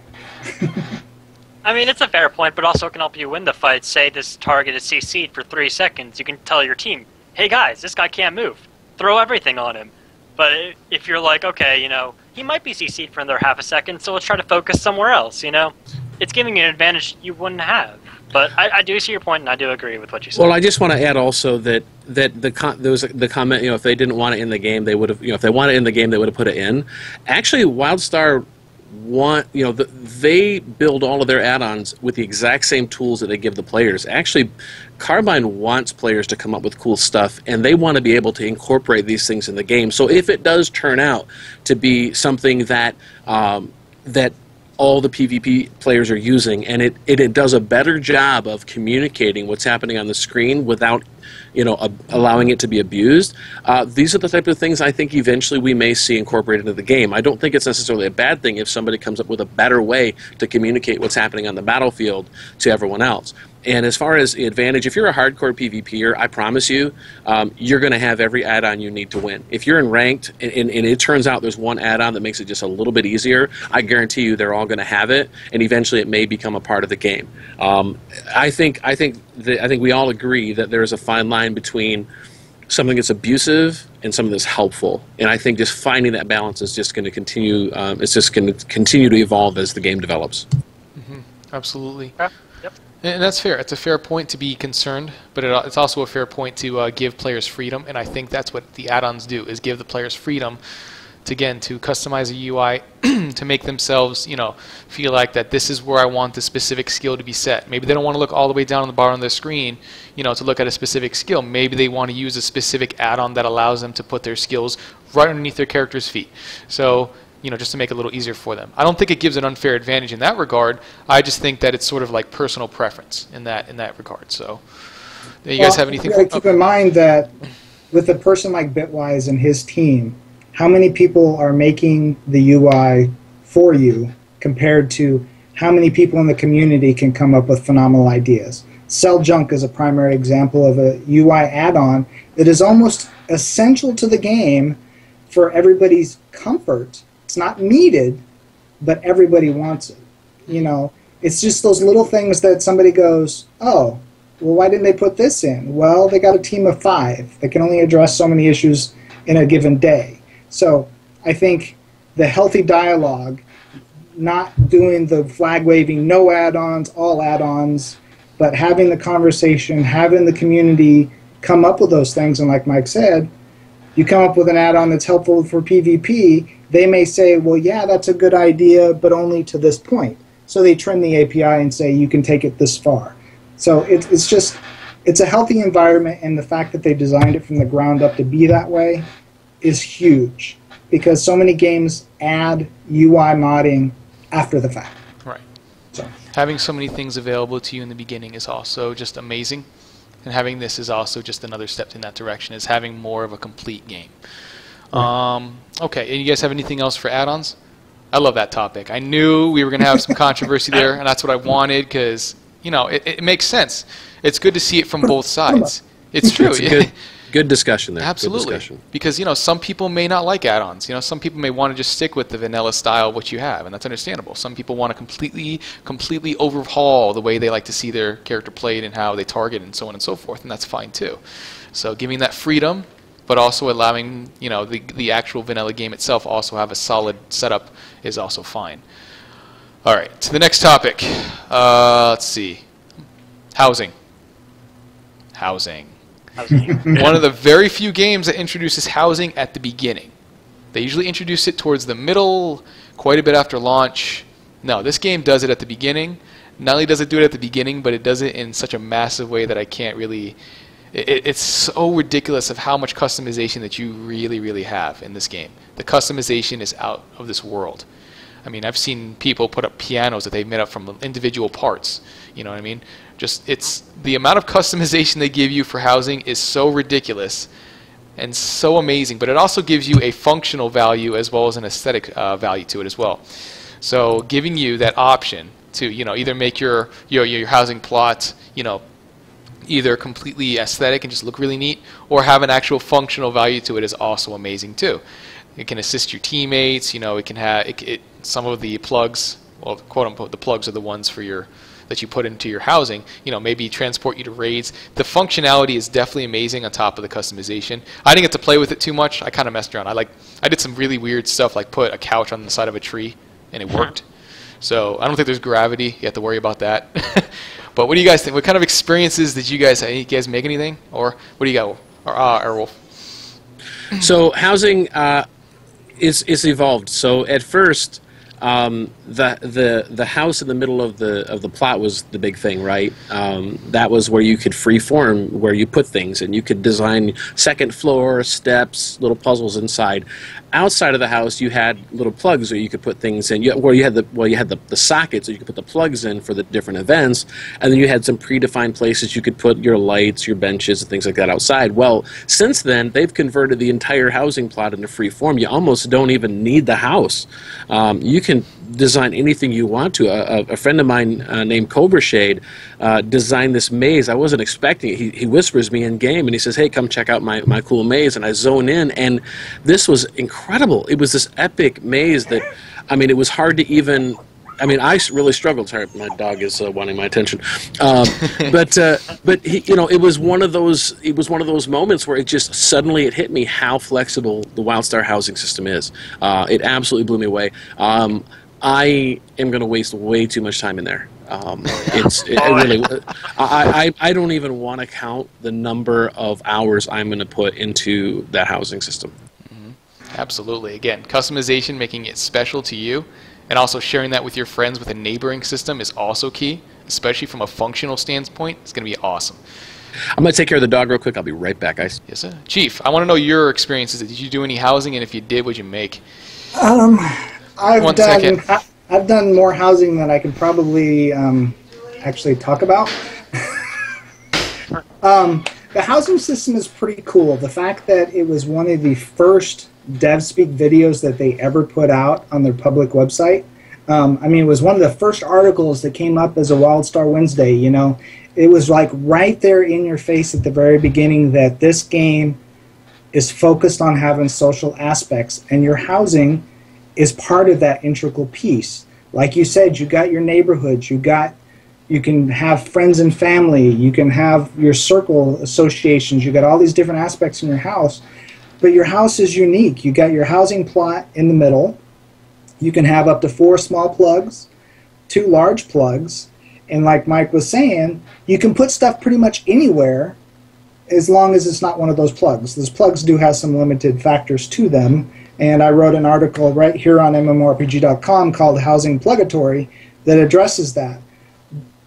I mean, it's a fair point, but also it can help you win the fight. Say this target is CC'd for 3 seconds. You can tell your team, hey guys, this guy can't move. Throw everything on him. But if you're like, okay, you know, he might be CC'd for another half a second, so let's try to focus somewhere else, you know? It's giving you an advantage you wouldn't have. But I do see your point, and I do agree with what you said. Well, I just want to add also that there was the comment, you know, if they didn't want it in the game, they would have, you know, if they wanted it in the game, they would have put it in. Actually, WildStar they build all of their add-ons with the exact same tools that they give the players. Actually, Carbine wants players to come up with cool stuff, and they want to be able to incorporate these things in the game. So if it does turn out to be something that that all the PvP players are using, and it does a better job of communicating what's happening on the screen without, you know, allowing it to be abused. These are the type of things I think eventually we may see incorporated into the game. I don't think it's necessarily a bad thing if somebody comes up with a better way to communicate what's happening on the battlefield to everyone else. And as far as the advantage, if you're a hardcore PvPer, I promise you, you're going to have every add-on you need to win. If you're in ranked, and it turns out there's one add-on that makes it just a little bit easier, I guarantee you they're all going to have it, and eventually it may become a part of the game. I think we all agree that there is a fine line between something that's abusive and something that's helpful, and I think just finding that balance is just going to continue. It's just going to continue to evolve as the game develops. Mm-hmm. Absolutely. Yeah. Yep. And that's fair. It's a fair point to be concerned, but it's also a fair point to give players freedom, and I think that's what the add-ons do, is give the players freedom to, again, to customize a UI, to make themselves, you know, feel like that this is where I want the specific skill to be set. Maybe they don't want to look all the way down on the bottom of the screen, you know, to look at a specific skill. Maybe they want to use a specific add-on that allows them to put their skills right underneath their character's feet. So, you know, just to make it a little easier for them. I don't think it gives an unfair advantage in that regard. I just think that it's sort of like personal preference in that regard. So, you guys have anything? Keep in mind that with a person like Bitwise and his team, how many people are making the UI for you compared to how many people in the community can come up with phenomenal ideas. Cell Junk is a primary example of a UI add-on that is almost essential to the game for everybody's comfort. It's not needed, but everybody wants it. You know, it's just those little things that somebody goes, oh, well, why didn't they put this in? Well, they got a team of 5 that can only address so many issues in a given day. So I think the healthy dialogue, not doing the flag waving, no add-ons, all add-ons, but having the conversation, having the community come up with those things, and like Mike said, you come up with an add-on that's helpful for PvP, they may say, well, yeah, that's a good idea, but only to this point. So they trim the API and say, you can take it this far. So it's just, it's a healthy environment, and the fact that they designed it from the ground up to be that way is huge, because so many games add UI modding after the fact. Right. So Having so many things available to you in the beginning is also just amazing. And having this is also just another step in that direction, is having more of a complete game. Okay, and you guys have anything else for add-ons? I love that topic. I knew we were going to have some controversy there, and that's what I wanted, because, you know, it makes sense. It's good to see it from both sides. It's true. It's a good discussion there. Absolutely. Good discussion. Because, you know, some people may not like add-ons. You know, some people may want to just stick with the vanilla style, what you have, and that's understandable. Some people want to completely overhaul the way they like to see their character played and how they target and so on and so forth, and that's fine too. So giving that freedom, but also allowing, you know, the actual vanilla game itself also have a solid setup is also fine. All right, to the next topic. Let's see. Housing. One of the very few games that introduces housing at the beginning. They usually introduce it towards the middle, quite a bit after launch. No, this game does it at the beginning. Not only does it do it at the beginning, but it does it in such a massive way that I can't really... It's so ridiculous of how much customization that you really have in this game. The customization is out of this world. I mean, I've seen people put up pianos that they've made up from individual parts. You know what I mean? Just, it's the amount of customization they give you for housing is so ridiculous and so amazing, but it also gives you a functional value as well as an aesthetic value to it as well. So giving you that option to, you know, either make your housing plot, you know, either completely aesthetic and just look really neat, or have an actual functional value to it is also amazing too. It can assist your teammates. You know, it can have some of the plugs, well, quote unquote, the plugs are the ones for your that you put into your housing. You know, maybe transport you to raids. The functionality is definitely amazing on top of the customization. I didn't get to play with it too much. I kind of messed around. I did some really weird stuff, like put a couch on the side of a tree, and it worked. So I don't think there's gravity. You have to worry about that. But what do you guys think? What kind of experiences did you guys have? You guys make anything? Or what do you got, Airwolf? So housing is evolved. So at first, the house in the middle of the plot was the big thing, right? That was where you could freeform where you put things, and you could design second floor, steps, little puzzles inside. Outside of the house, you had little plugs where you could put things in. You had the sockets so you could put the plugs in for the different events, and then you had some predefined places you could put your lights, your benches, and things like that outside. Well, since then, they've converted the entire housing plot into free form. You almost don't even need the house. You can design anything you want to. A friend of mine named Cobra Shade designed this maze. I wasn't expecting it. He whispers me in game, and he says, "Hey, come check out my cool maze." And I zone in, and this was incredible. It was this epic maze that, I mean, it was hard to even... I mean, I really struggled. Sorry, my dog is wanting my attention. But he, you know, it was one of those. It was one of those moments where it just suddenly it hit me how flexible the WildStar housing system is. It absolutely blew me away. I am going to waste way too much time in there. Really. I don't even want to count the number of hours I'm going to put into that housing system. Absolutely. Again, customization, making it special to you, and also sharing that with your friends with a neighboring system is also key, especially from a functional standpoint. It's going to be awesome. I'm going to take care of the dog real quick. I'll be right back, guys. Yes, sir. Chief, I want to know your experiences. Did you do any housing, and if you did, what'd you make? I've done more housing than I can probably actually talk about. The housing system is pretty cool. The fact that it was one of the first DevSpeak videos that they ever put out on their public website, I mean, it was one of the first articles that came up as a WildStar Wednesday, you know. It was like right there in your face at the very beginning that this game is focused on having social aspects, and your housing is part of that integral piece. Like you said, you got your neighborhoods, you can have friends and family, you can have your circle associations, you got all these different aspects in your house, but your house is unique. You got your housing plot in the middle. You can have up to 4 small plugs, 2 large plugs, and like Mike was saying, you can put stuff pretty much anywhere as long as it's not one of those plugs. Those plugs do have some limited factors to them, and I wrote an article right here on MMORPG.com called Housing Plugatory that addresses that.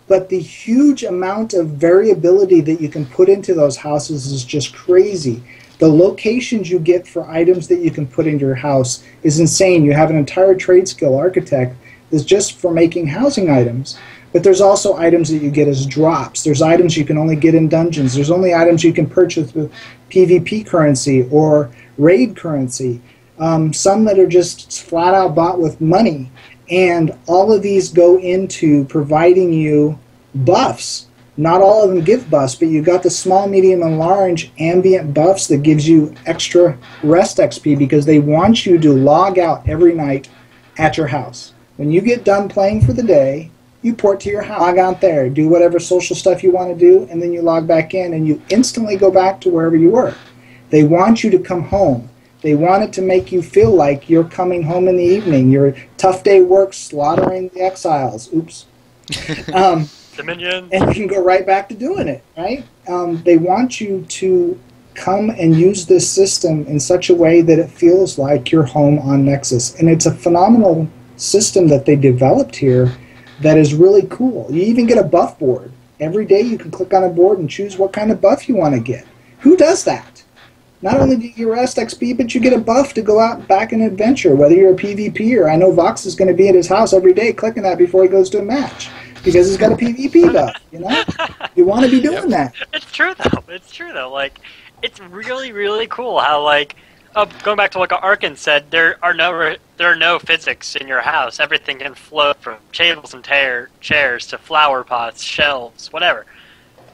But the huge amount of variability that you can put into those houses is just crazy. The locations you get for items that you can put into your house is insane. You have an entire trade skill architect that's just for making housing items. But there's also items that you get as drops. There's items you can only get in dungeons. There's only items you can purchase with PvP currency or raid currency. Some that are just flat out bought with money. And all of these go into providing you buffs. Not all of them give buffs, but you've got the small, medium, and large ambient buffs that gives you extra rest XP because they want you to log out every night at your house. When you get done playing for the day, you port to your house, log out there, do whatever social stuff you want to do, and then you log back in and you instantly go back to wherever you were. They want you to come home. They want it to make you feel like you're coming home in the evening. Your tough day work slaughtering the exiles. Oops. Dominion. And you can go right back to doing it, right? They want you to come and use this system in such a way that it feels like you're home on Nexus. And it's a phenomenal system that they developed here that is really cool. You even get a buff board. Every day you can click on a board and choose what kind of buff you want to get. Who does that? Not only do you get rest XP, but you get a buff to go out back in adventure, whether you're a PvPer. I know Vox is going to be at his house every day clicking that before he goes to a match because he's got a PvP buff, you know? You want to be doing that. It's true, though. It's true, though. Like, it's really, really cool how, like, going back to what Arkin said, there are no physics in your house. Everything can float from tables and chairs to flower pots, shelves, whatever.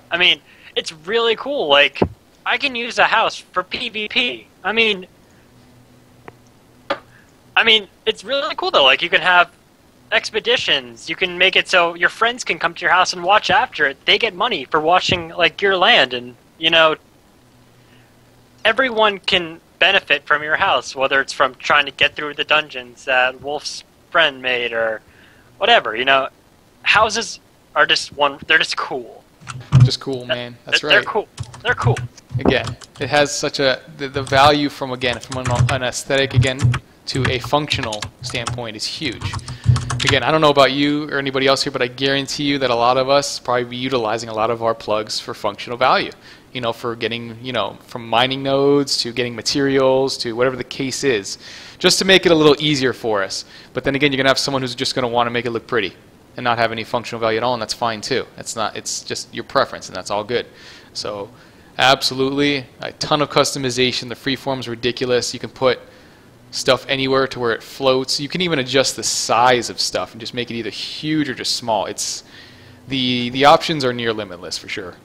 I mean, it's really cool. Like, I can use a house for PvP. I mean, it's really cool though. Like, you can have expeditions. You can make it so your friends can come to your house and watch after it. They get money for watching, like, your land, and everyone can benefit from your house, whether it's from trying to get through the dungeons that Wolf's friend made or whatever. Houses are they're just cool. Just cool, man. That's right. They're cool. They're cool. Again, it has such the value from an aesthetic, to a functional standpoint is huge. Again, I don't know about you or anybody else here, but I guarantee you that a lot of us probably be utilizing a lot of our plugs for functional value. For getting, from mining nodes to getting materials to whatever the case is, just to make it a little easier for us. But then again, you're going to have someone who's just going to want to make it look pretty and not have any functional value at all, and that's fine too. It's just your preference, and that's all good. So absolutely, a ton of customization. The freeform's ridiculous. You can put stuff anywhere to where it floats. You can even adjust the size of stuff and just make it either huge or just small. It's the options are near limitless for sure.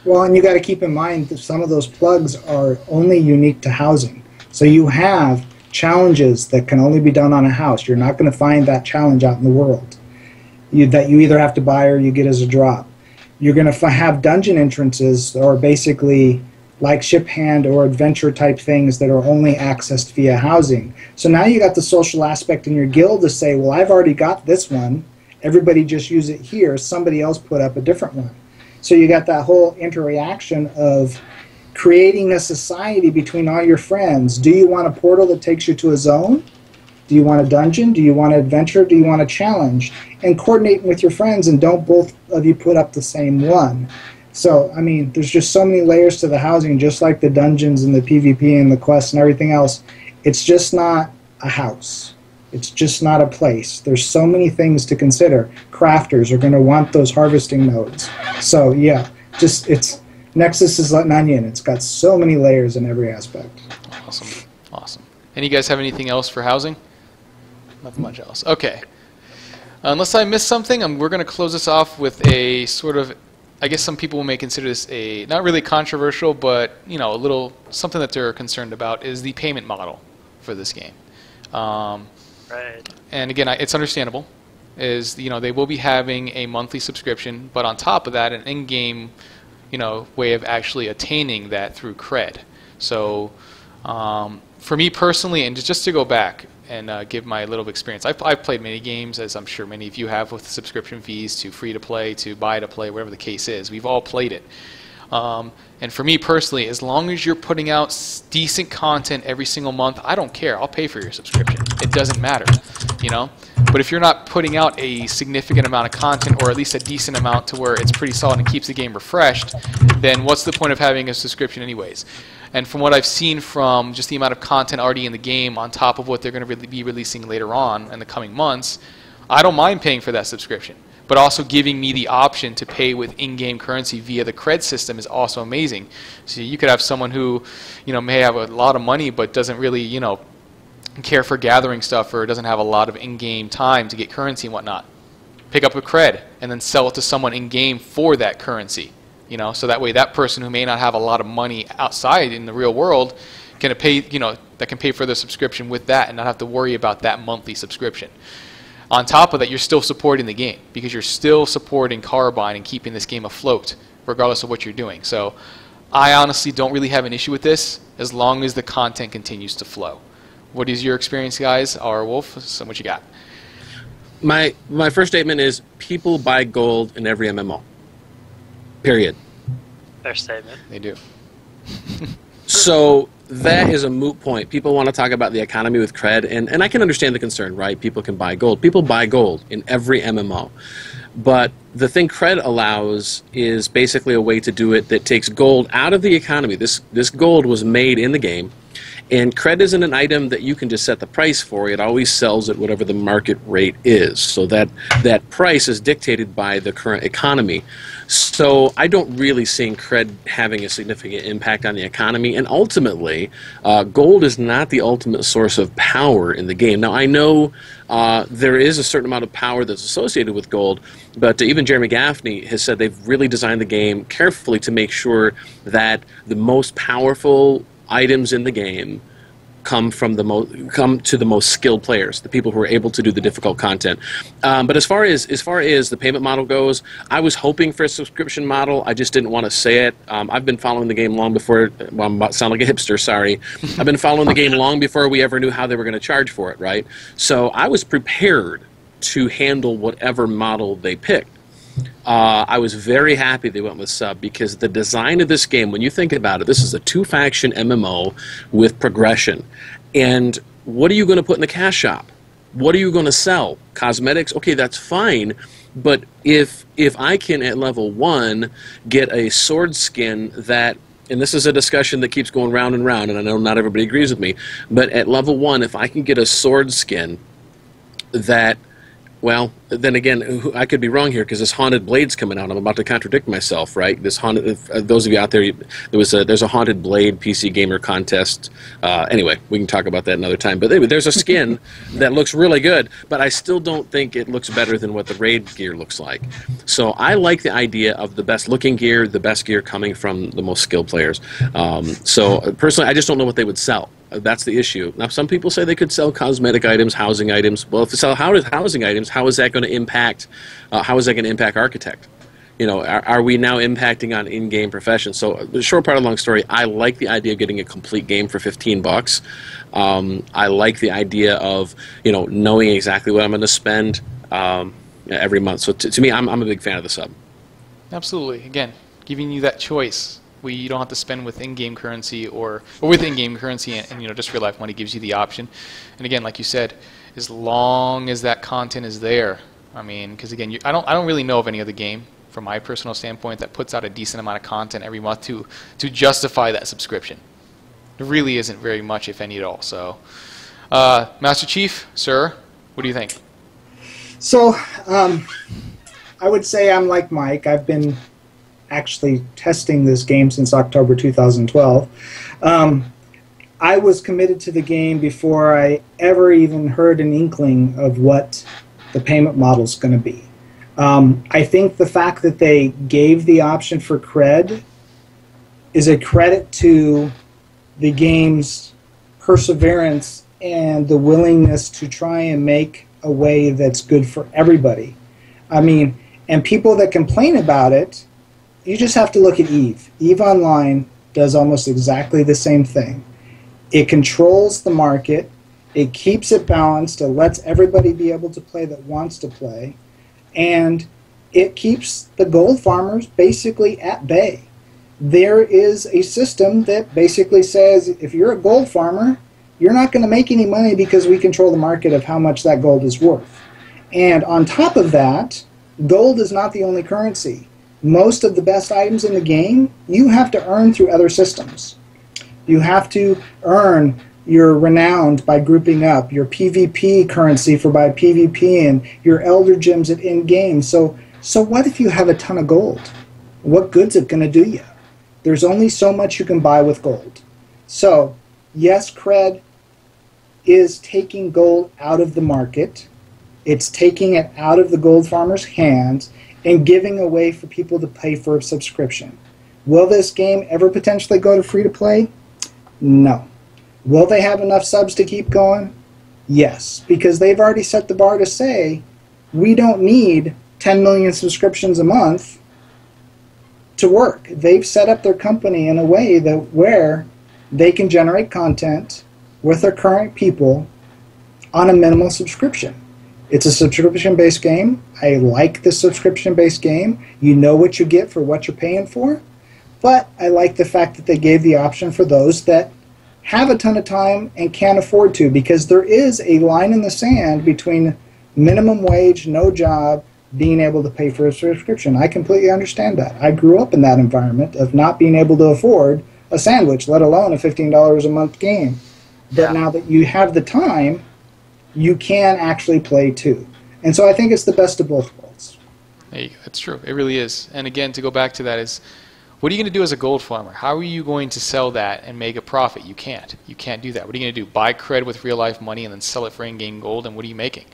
Well, and you got to keep in mind that some of those plugs are only unique to housing. So you have challenges that can only be done on a house. You're not going to find that challenge out in the world. That you either have to buy or you get as a drop. You're going to have dungeon entrances or basically like ship hand or adventure type things that are only accessed via housing. So now you got the social aspect in your guild to say, well, I've already got this one. Everybody just use it here. Somebody else put up a different one. So you got that whole interaction of creating a society between all your friends. Do you want a portal that takes you to a zone? Do you want a dungeon? Do you want an adventure? Do you want a challenge? And coordinating with your friends, and don't both of you put up the same one. So, I mean, there's just so many layers to the housing, just like the dungeons and the PvP and the quests and everything else. It's just not a house. It's just not a place. There's so many things to consider. Crafters are going to want those harvesting nodes. So, yeah, Nexus is like an onion. It's got so many layers in every aspect. Awesome. Awesome. And you guys have anything else for housing? Nothing much else. Okay. Unless I missed something, we're going to close this off with a sort of, I guess some people may consider this a, not really controversial, but, you know, a little, something that they're concerned about is the payment model for this game. Right. And again, it's understandable. Is, you know, they will be having a monthly subscription, but on top of that, an in-game, you know, way of actually attaining that through cred. So for me personally, and just to go back and give my little experience, I've played many games, as I'm sure many of you have, with subscription fees to free to play to buy to play, whatever the case is. We've all played it. And for me personally, as long as you're putting out decent content every single month, I don't care. I'll pay for your subscription. It doesn't matter, you know. But if you're not putting out a significant amount of content, or at least a decent amount to where it's pretty solid and keeps the game refreshed, then what's the point of having a subscription anyways? And from what I've seen from just the amount of content already in the game on top of what they're going to be releasing later on in the coming months, I don't mind paying for that subscription. But also giving me the option to pay with in-game currency via the cred system is also amazing. So you could have someone who, you know, may have a lot of money but doesn't really, you know, care for gathering stuff, or doesn't have a lot of in-game time to get currency and whatnot. Pick up a cred and then sell it to someone in-game for that currency. You know, so that way that person who may not have a lot of money outside in the real world can pay, you know, that can pay for their subscription with that and not have to worry about that monthly subscription. On top of that, you're still supporting the game because you're still supporting Carbine and keeping this game afloat regardless of what you're doing. So I honestly don't really have an issue with this as long as the content continues to flow. What is your experience, guys? Or Wolf, so what you got? My first statement is people buy gold in every MMO. Period. Fair statement. They do. So that is a moot point. People want to talk about the economy with cred, and I can understand the concern, right? People can buy gold. People buy gold in every MMO. But the thing cred allows is basically a way to do it that takes gold out of the economy. This gold was made in the game, and cred isn't an item that you can just set the price for. It always sells at whatever the market rate is. So that price is dictated by the current economy. So I don't really see cred having a significant impact on the economy. And ultimately, gold is not the ultimate source of power in the game. Now, I know there is a certain amount of power that's associated with gold, but even Jeremy Gaffney has said they've really designed the game carefully to make sure that the most powerful items in the game come to the most skilled players, the people who are able to do the difficult content. But as far as the payment model goes, I was hoping for a subscription model. I just didn't want to say it. I've been following the game long before. Well, I'm about to sound like a hipster. Sorry. I've been following the game long before we ever knew how they were going to charge for it. Right. So I was prepared to handle whatever model they picked. I was very happy they went with sub because the design of this game, when you think about it, this is a two-faction MMO with progression. And what are you going to put in the cash shop? What are you going to sell? Cosmetics? Okay, that's fine. But if I can, at level 1, get a sword skin that, and this is a discussion that keeps going round and round, and I know not everybody agrees with me, but at level 1, if I can get a sword skin that, well, then again, I could be wrong here because this Haunted Blade's coming out. I'm about to contradict myself, right? This haunted. Those of you out there, there's a Haunted Blade PC Gamer contest. Anyway, we can talk about that another time. But anyway, there's a skin that looks really good, but I still don't think it looks better than what the Raid gear looks like. So I like the idea of the best looking gear, the best gear coming from the most skilled players. So personally, I just don't know what they would sell. That's the issue. Now, some people say they could sell cosmetic items, housing items. Well, if they sell housing items, how is that going to impact? How is that going to impact Architect? You know, are we now impacting on in-game professions? So, the short part of the long story, I like the idea of getting a complete game for $15. I like the idea of knowing exactly what I'm going to spend every month. So, to me, I'm a big fan of the sub. Absolutely. Again, giving you that choice. You don't have to spend with in-game currency or with in-game currency, and just real life money gives you the option. And again, like you said, as long as that content is there, I mean, because again, I don't really know of any other game from my personal standpoint that puts out a decent amount of content every month to justify that subscription. There really isn't very much, if any at all. So, Master Chief, sir, what do you think? So, I would say I'm like Mike. I've been actually testing this game since October 2012. I was committed to the game before I ever even heard an inkling of what the payment model is going to be. I think the fact that they gave the option for cred is a credit to the game's perseverance and the willingness to try and make a way that's good for everybody. I mean, and people that complain about it, you just have to look at EVE. EVE Online does almost exactly the same thing. It controls the market, it keeps it balanced, it lets everybody be able to play that wants to play, and it keeps the gold farmers basically at bay. There is a system that basically says if you're a gold farmer, you're not going to make any money because we control the market of how much that gold is worth. And on top of that, gold is not the only currency. Most of the best items in the game, you have to earn through other systems. You have to earn your renowned by grouping up, your PvP currency for by PvP, and your elder gems at in-game. So what if you have a ton of gold? What good's it going to do you? There's only so much you can buy with gold. So, yes, cred is taking gold out of the market. It's taking it out of the gold farmers' hands and giving a way for people to pay for a subscription. Will this game ever potentially go to free-to-play? No. Will they have enough subs to keep going? Yes, because they've already set the bar to say, we don't need 10 million subscriptions a month to work. They've set up their company in a way that where they can generate content with their current people on a minimal subscription. It's a subscription-based game. I like the subscription-based game. You know what you get for what you're paying for. But I like the fact that they gave the option for those that have a ton of time and can't afford to, because there is a line in the sand between minimum wage, no job, being able to pay for a subscription. I completely understand that. I grew up in that environment of not being able to afford a sandwich, let alone a $15 a month game. But now that you have the time, you can actually play too. And so I think it's the best of both worlds. There you go. It's true. It really is. And again, to go back to that is, what are you going to do as a gold farmer? How are you going to sell that and make a profit? You can't. You can't do that. What are you going to do? Buy cred with real life money and then sell it for in-game gold? And what are you making?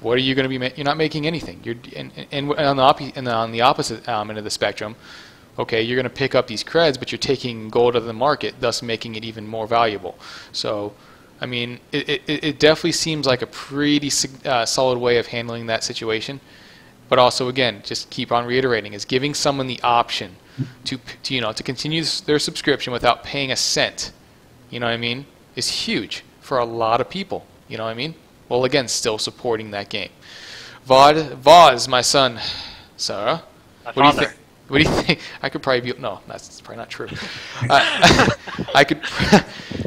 What are you going to be? You're not making anything. You're and on the opposite end of the spectrum, okay, you're going to pick up these creds, but you're taking gold out of the market, thus making it even more valuable. So, I mean, it definitely seems like a pretty solid way of handling that situation. But also, again, just keep on reiterating, is giving someone the option to continue their subscription without paying a cent. You know what I mean? Is huge for a lot of people. You know what I mean? Well, again, still supporting that game. Voz, my son, Sarah. My father. What do you think? I could probably be. No, that's probably not true. I could.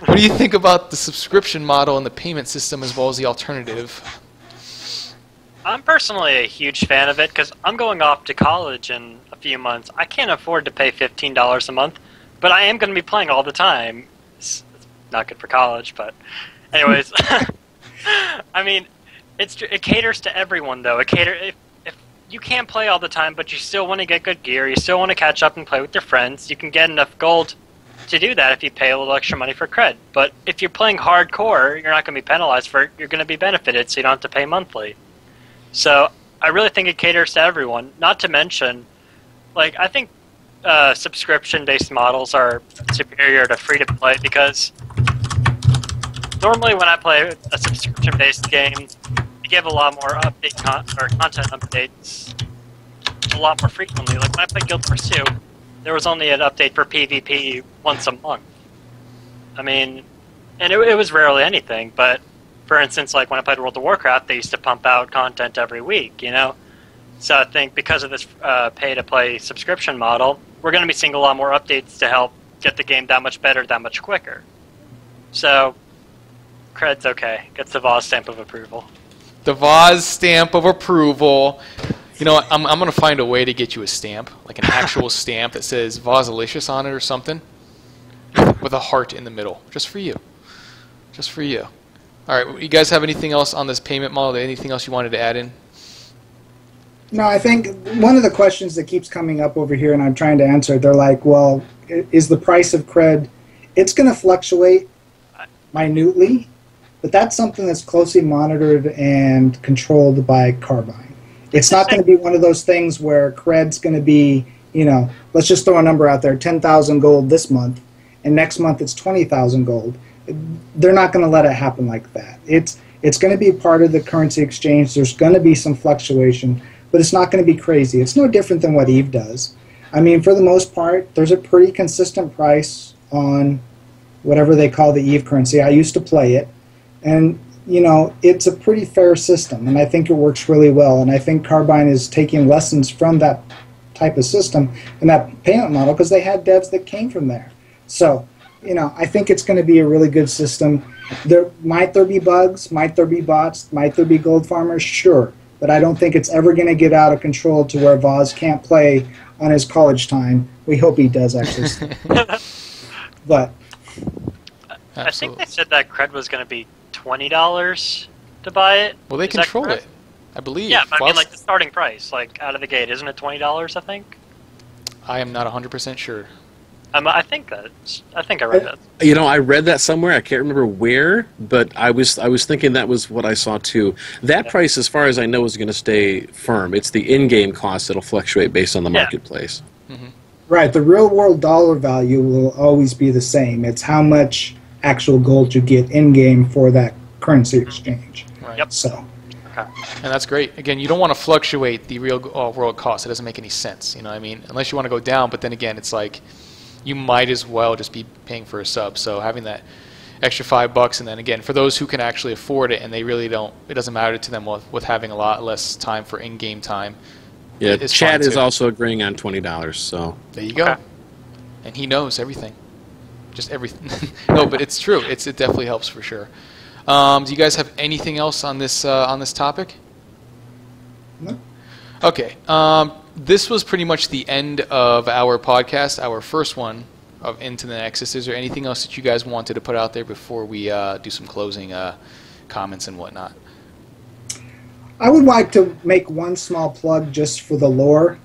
What do you think about the subscription model and the payment system as well as the alternative? I'm personally a huge fan of it because I'm going off to college in a few months. I can't afford to pay $15 a month, but I am going to be playing all the time. It's not good for college, but anyways. I mean, it caters to everyone, though. If you can't play all the time, but you still want to get good gear, you still want to catch up and play with your friends, you can get enough gold to do that if you pay a little extra money for cred. But if you're playing hardcore, you're not going to be penalized for it. You're going to be benefited, so you don't have to pay monthly. So I really think it caters to everyone. Not to mention, like, I think subscription-based models are superior to free-to-play because normally when I play a subscription-based game, they give a lot more content updates a lot more frequently. Like when I played Guild Wars 2, there was only an update for PvP once a month. I mean, and it was rarely anything, but for instance, like when I played World of Warcraft, they used to pump out content every week, you know? So I think because of this pay-to-play subscription model, we're going to be seeing a lot more updates to help get the game that much better, that much quicker. So, cred's okay. Gets the Voz stamp of approval. The Voz stamp of approval. You know what? I'm going to find a way to get you a stamp, like an actual stamp that says Vozalicious on it or something, with a heart in the middle, just for you. Just for you. All right, you guys have anything else on this payment model? Anything else you wanted to add in? No, I think one of the questions that keeps coming up over here, and I'm trying to answer, they're like, well, is the price of cred, it's going to fluctuate minutely, but that's something that's closely monitored and controlled by Carbine. It's not going to be one of those things where cred's going to be, let's just throw a number out there, 10,000 gold this month, and next month it's 20,000 gold. They're not going to let it happen like that. It's going to be part of the currency exchange. There's going to be some fluctuation, but it's not going to be crazy. It's no different than what EVE does. I mean, for the most part, there's a pretty consistent price on whatever they call the EVE currency. I used to play it, and it's a pretty fair system, and I think it works really well. And I think Carbine is taking lessons from that type of system and that payment model because they had devs that came from there. So, I think it's going to be a really good system. Might there be bugs? Might there be bots? Might there be gold farmers? Sure. But I don't think it's ever going to get out of control to where Voz can't play on his college time. We hope he does, actually. But I think they said that cred was going to be $20 to buy it. Well, they control it, I believe. Yeah, but I mean, like the starting price, like out of the gate, isn't it $20? I think. I am not 100% sure. I think I read that. I read that somewhere. I can't remember where, but I was thinking that was what I saw too. That price, as far as I know, is going to stay firm. It's the in-game cost that'll fluctuate based on the marketplace. Mm-hmm. Right. The real-world dollar value will always be the same. It's how much actual gold you get in-game for that currency exchange. Right. Yep. So. Okay. And that's great. Again, you don't want to fluctuate the real world cost. It doesn't make any sense. I mean, unless you want to go down. But then again, it's like you might as well just be paying for a sub. So having that extra $5, and then again, for those who can actually afford it and they really don't, it doesn't matter to them with having a lot less time for in-game time. Yeah, Chad is also agreeing on $20. So there you go. Okay. And he knows everything. Just everything. No, but it's true. It definitely helps for sure. Do you guys have anything else on this topic? No. Okay. This was pretty much the end of our podcast, our first one of Into the Nexus. Is there anything else that you guys wanted to put out there before we do some closing comments and whatnot? I would like to make one small plug just for the lore.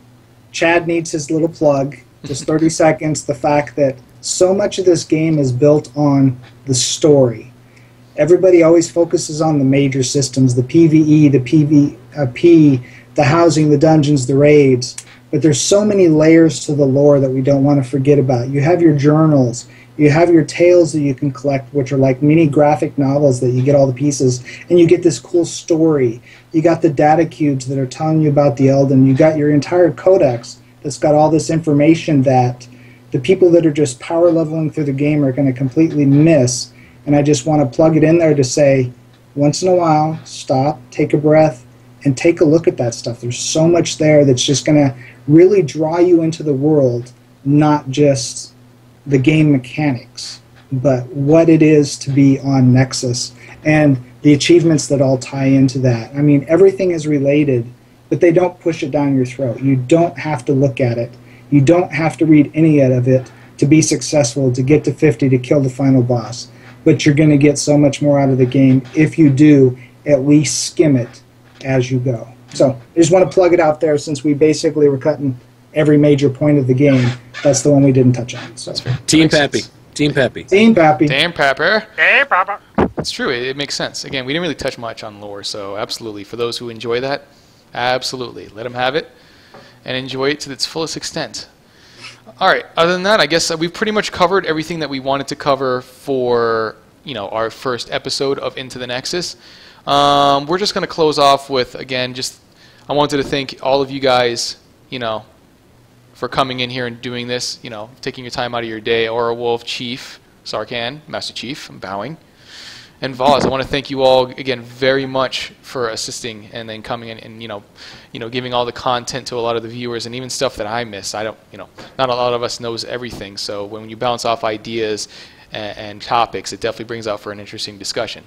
Chad needs his little plug. Just 30 seconds. The fact that so much of this game is built on the story. Everybody always focuses on the major systems, the PvE, the PvP, the housing, the dungeons, the raids. But there's so many layers to the lore that we don't want to forget about. You have your journals. You have your tales that you can collect, which are like mini graphic novels that you get all the pieces, and you get this cool story. You got the data cubes that are telling you about the Elden. You got your entire codex that's got all this information that the people that are just power leveling through the game are going to completely miss. And I just want to plug it in there to say, once in a while, stop, take a breath, and take a look at that stuff. There's so much there that's just going to really draw you into the world, not just the game mechanics, but what it is to be on Nexus and the achievements that all tie into that. I mean, everything is related, but they don't push it down your throat. You don't have to look at it. You don't have to read any of it to be successful, to get to 50, to kill the final boss. But you're going to get so much more out of the game if you do at least skim it as you go. So I just want to plug it out there since we basically were cutting every major point of the game. That's the one we didn't touch on. So. Team Pappy. Team Pappy. Team Pappy. Damn Pepper. Hey, Papa. It's true. It makes sense. Again, we didn't really touch much on lore, so absolutely. For those who enjoy that, absolutely. Let them have it and enjoy it to its fullest extent. All right. Other than that, I guess we've pretty much covered everything that we wanted to cover for our first episode of Into the Nexus. We're just going to close off with, again, I wanted to thank all of you guys, for coming in here and doing this, taking your time out of your day. Aura Wolf, Chief, Sarkhan, Master Chief, I'm bowing. And Voz, I want to thank you all again very much for assisting and then coming in and giving all the content to a lot of the viewers and even stuff that I miss. I don't, not a lot of us knows everything. So when you bounce off ideas and topics, it definitely brings out for an interesting discussion.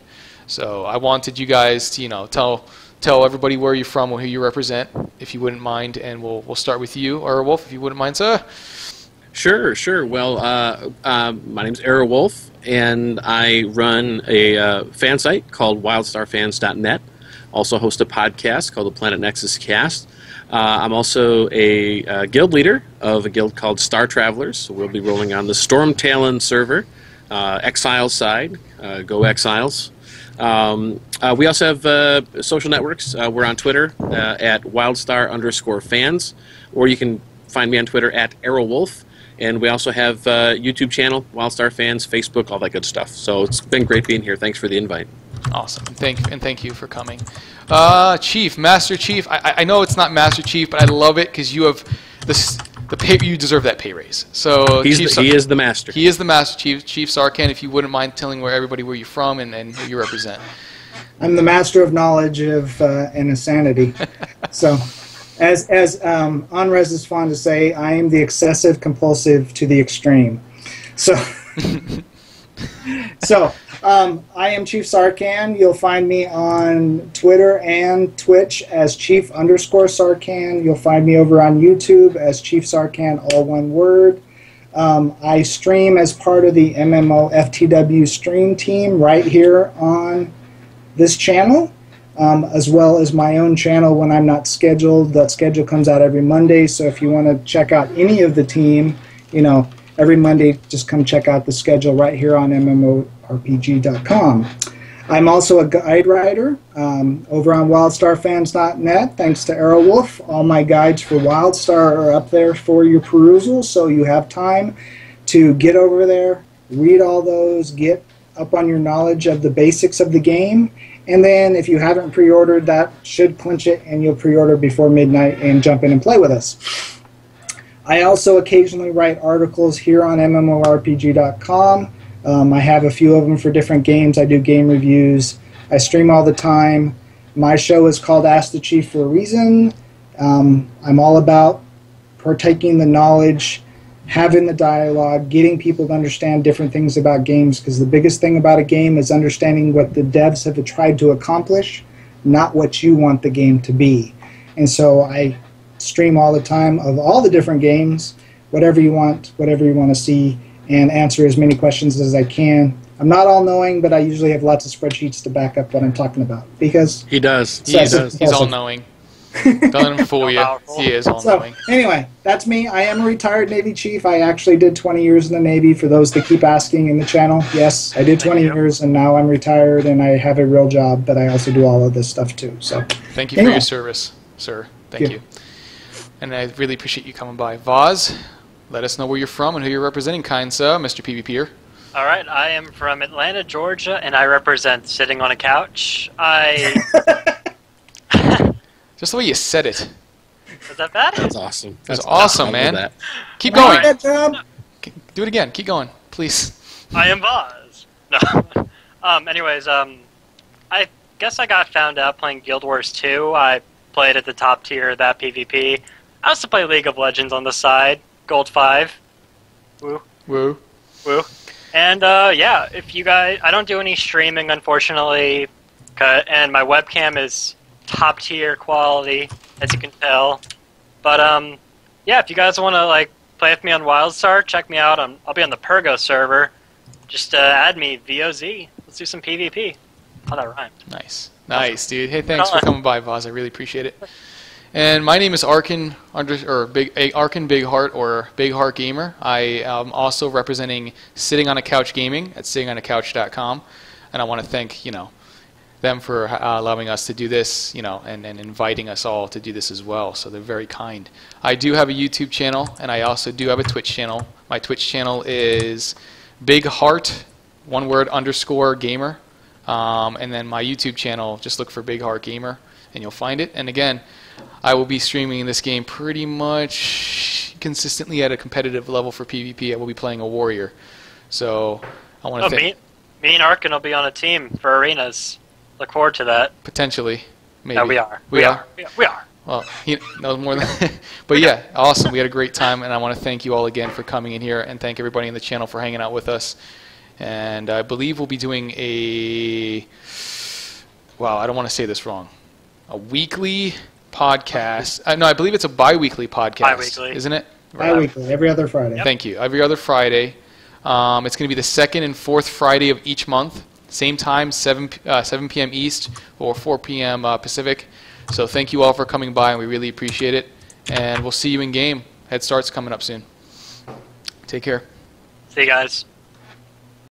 So I wanted you guys to tell everybody where you're from or who you represent, if you wouldn't mind, and we'll start with you, Aura Wolf, if you wouldn't mind, sir. Sure. Well, my name's Aura Wolf, and I run a fan site called WildStarFans.net. Also host a podcast called the Planet Nexus Cast. I'm also a guild leader of a guild called Star Travelers. So we'll be rolling on the Storm Talon server, Exiles side. Go Exiles. We also have social networks. We're on Twitter at WildStar_fans, or you can find me on Twitter at ArrowWolf. And we also have YouTube channel, WildStar Fans, Facebook, all that good stuff. So it's been great being here. Thanks for the invite. Awesome. Thank you for coming. Chief, Master Chief. I know it's not Master Chief, but I love it because you have the pay. You deserve that pay raise. So he is the master. He is the Master Chief. Chief Sarkhan, if you wouldn't mind telling everybody where you're from and who you represent. I'm the master of knowledge of and insanity. So, as Anres is fond to say, I am the excessive compulsive to the extreme. So, I am Chief Sarkhan. You'll find me on Twitter and Twitch as Chief_Sarkhan. You'll find me over on YouTube as Chief Sarkhan, all one word. I stream as part of the MMO FTW stream team right here on this channel, as well as my own channel when I'm not scheduled. That schedule comes out every Monday, so if you want to check out any of the team, every Monday, just come check out the schedule right here on MMORPG.com. I'm also a guide writer over on WildStarFans.net. Thanks to ArrowWolf, all my guides for WildStar are up there for your perusal, so you have time to get over there, read all those, get up on your knowledge of the basics of the game, and then if you haven't pre-ordered, that should clinch it, and you'll pre-order before midnight and jump in and play with us. I also occasionally write articles here on MMORPG.com. I have a few of them for different games. I do game reviews. I stream all the time. My show is called Ask the Chief for a reason. I'm all about partaking the knowledge, having the dialogue, getting people to understand different things about games, because the biggest thing about a game is understanding what the devs have tried to accomplish, not what you want the game to be. And so I stream all the time of all the different games, whatever you want to see, and answer as many questions as I can. I'm not all-knowing, but I usually have lots of spreadsheets to back up what I'm talking about, because he does. He's all-knowing. Don't let him fool you. He is all-knowing. So, anyway, that's me. I am a retired Navy chief. I actually did 20 years in the Navy, for those that keep asking in the channel. Yes, I did 20 years, and now I'm retired, and I have a real job, but I also do all of this stuff, too. So, thank you for your service, sir. Thank you. And I really appreciate you coming by. Vaz, let us know where you're from and who you're representing, kind sir, Mr. PvPer. All right, I am from Atlanta, Georgia, and I represent Sitting on a Couch. Just the way you said it. Was that bad? That's awesome. That's awesome, man. Keep going. Do it again. Keep going, please. I am Vaz. No. Anyways, I guess I got found out playing Guild Wars 2. I played at the top tier of that PvP. I also play League of Legends on the side. Gold 5. Woo. Woo. Woo. And, yeah, if you guys... I don't do any streaming, unfortunately, and my webcam is top tier quality, as you can tell. But, yeah, if you guys want to, play with me on WildStar, check me out. I'll be on the Pergo server. Just add me, VOZ. Let's do some PvP. Oh, that rhymed. Nice. Nice, dude. Hey, thanks for coming by, Vaz. I really appreciate it. And my name is Arkin, Arkin Big Heart, or Big Heart Gamer. I am also representing Sitting on a Couch Gaming at sittingонacouch.com, and I want to thank them for allowing us to do this, and inviting us all to do this as well. So they're very kind. I do have a YouTube channel, and I also do have a Twitch channel. My Twitch channel is Big Heart, one word, _ gamer. And then my YouTube channel, just look for Big Heart Gamer, and you'll find it. And again, I will be streaming this game pretty much consistently at a competitive level for PvP. I will be playing a warrior. So I want to think. Me and Arkin will be on a team for arenas. Look forward to that. Potentially. Maybe. No, we are. We are? We are. Well, he knows more than but yeah, awesome. We had a great time, and I want to thank you all again for coming in here, and thank everybody in the channel for hanging out with us. And I believe we'll be doing I don't want to say this wrong. A weekly podcast. No, I believe it's a bi-weekly podcast. Bi-weekly. Isn't it? Bi-weekly, every other Friday. Yep. Thank you. Every other Friday. It's going to be the second and fourth Friday of each month. Same time, 7 p.m. East or 4 p.m. Pacific. So thank you all for coming by, and we really appreciate it. And we'll see you in game. Head Start's coming up soon. Take care. See you guys.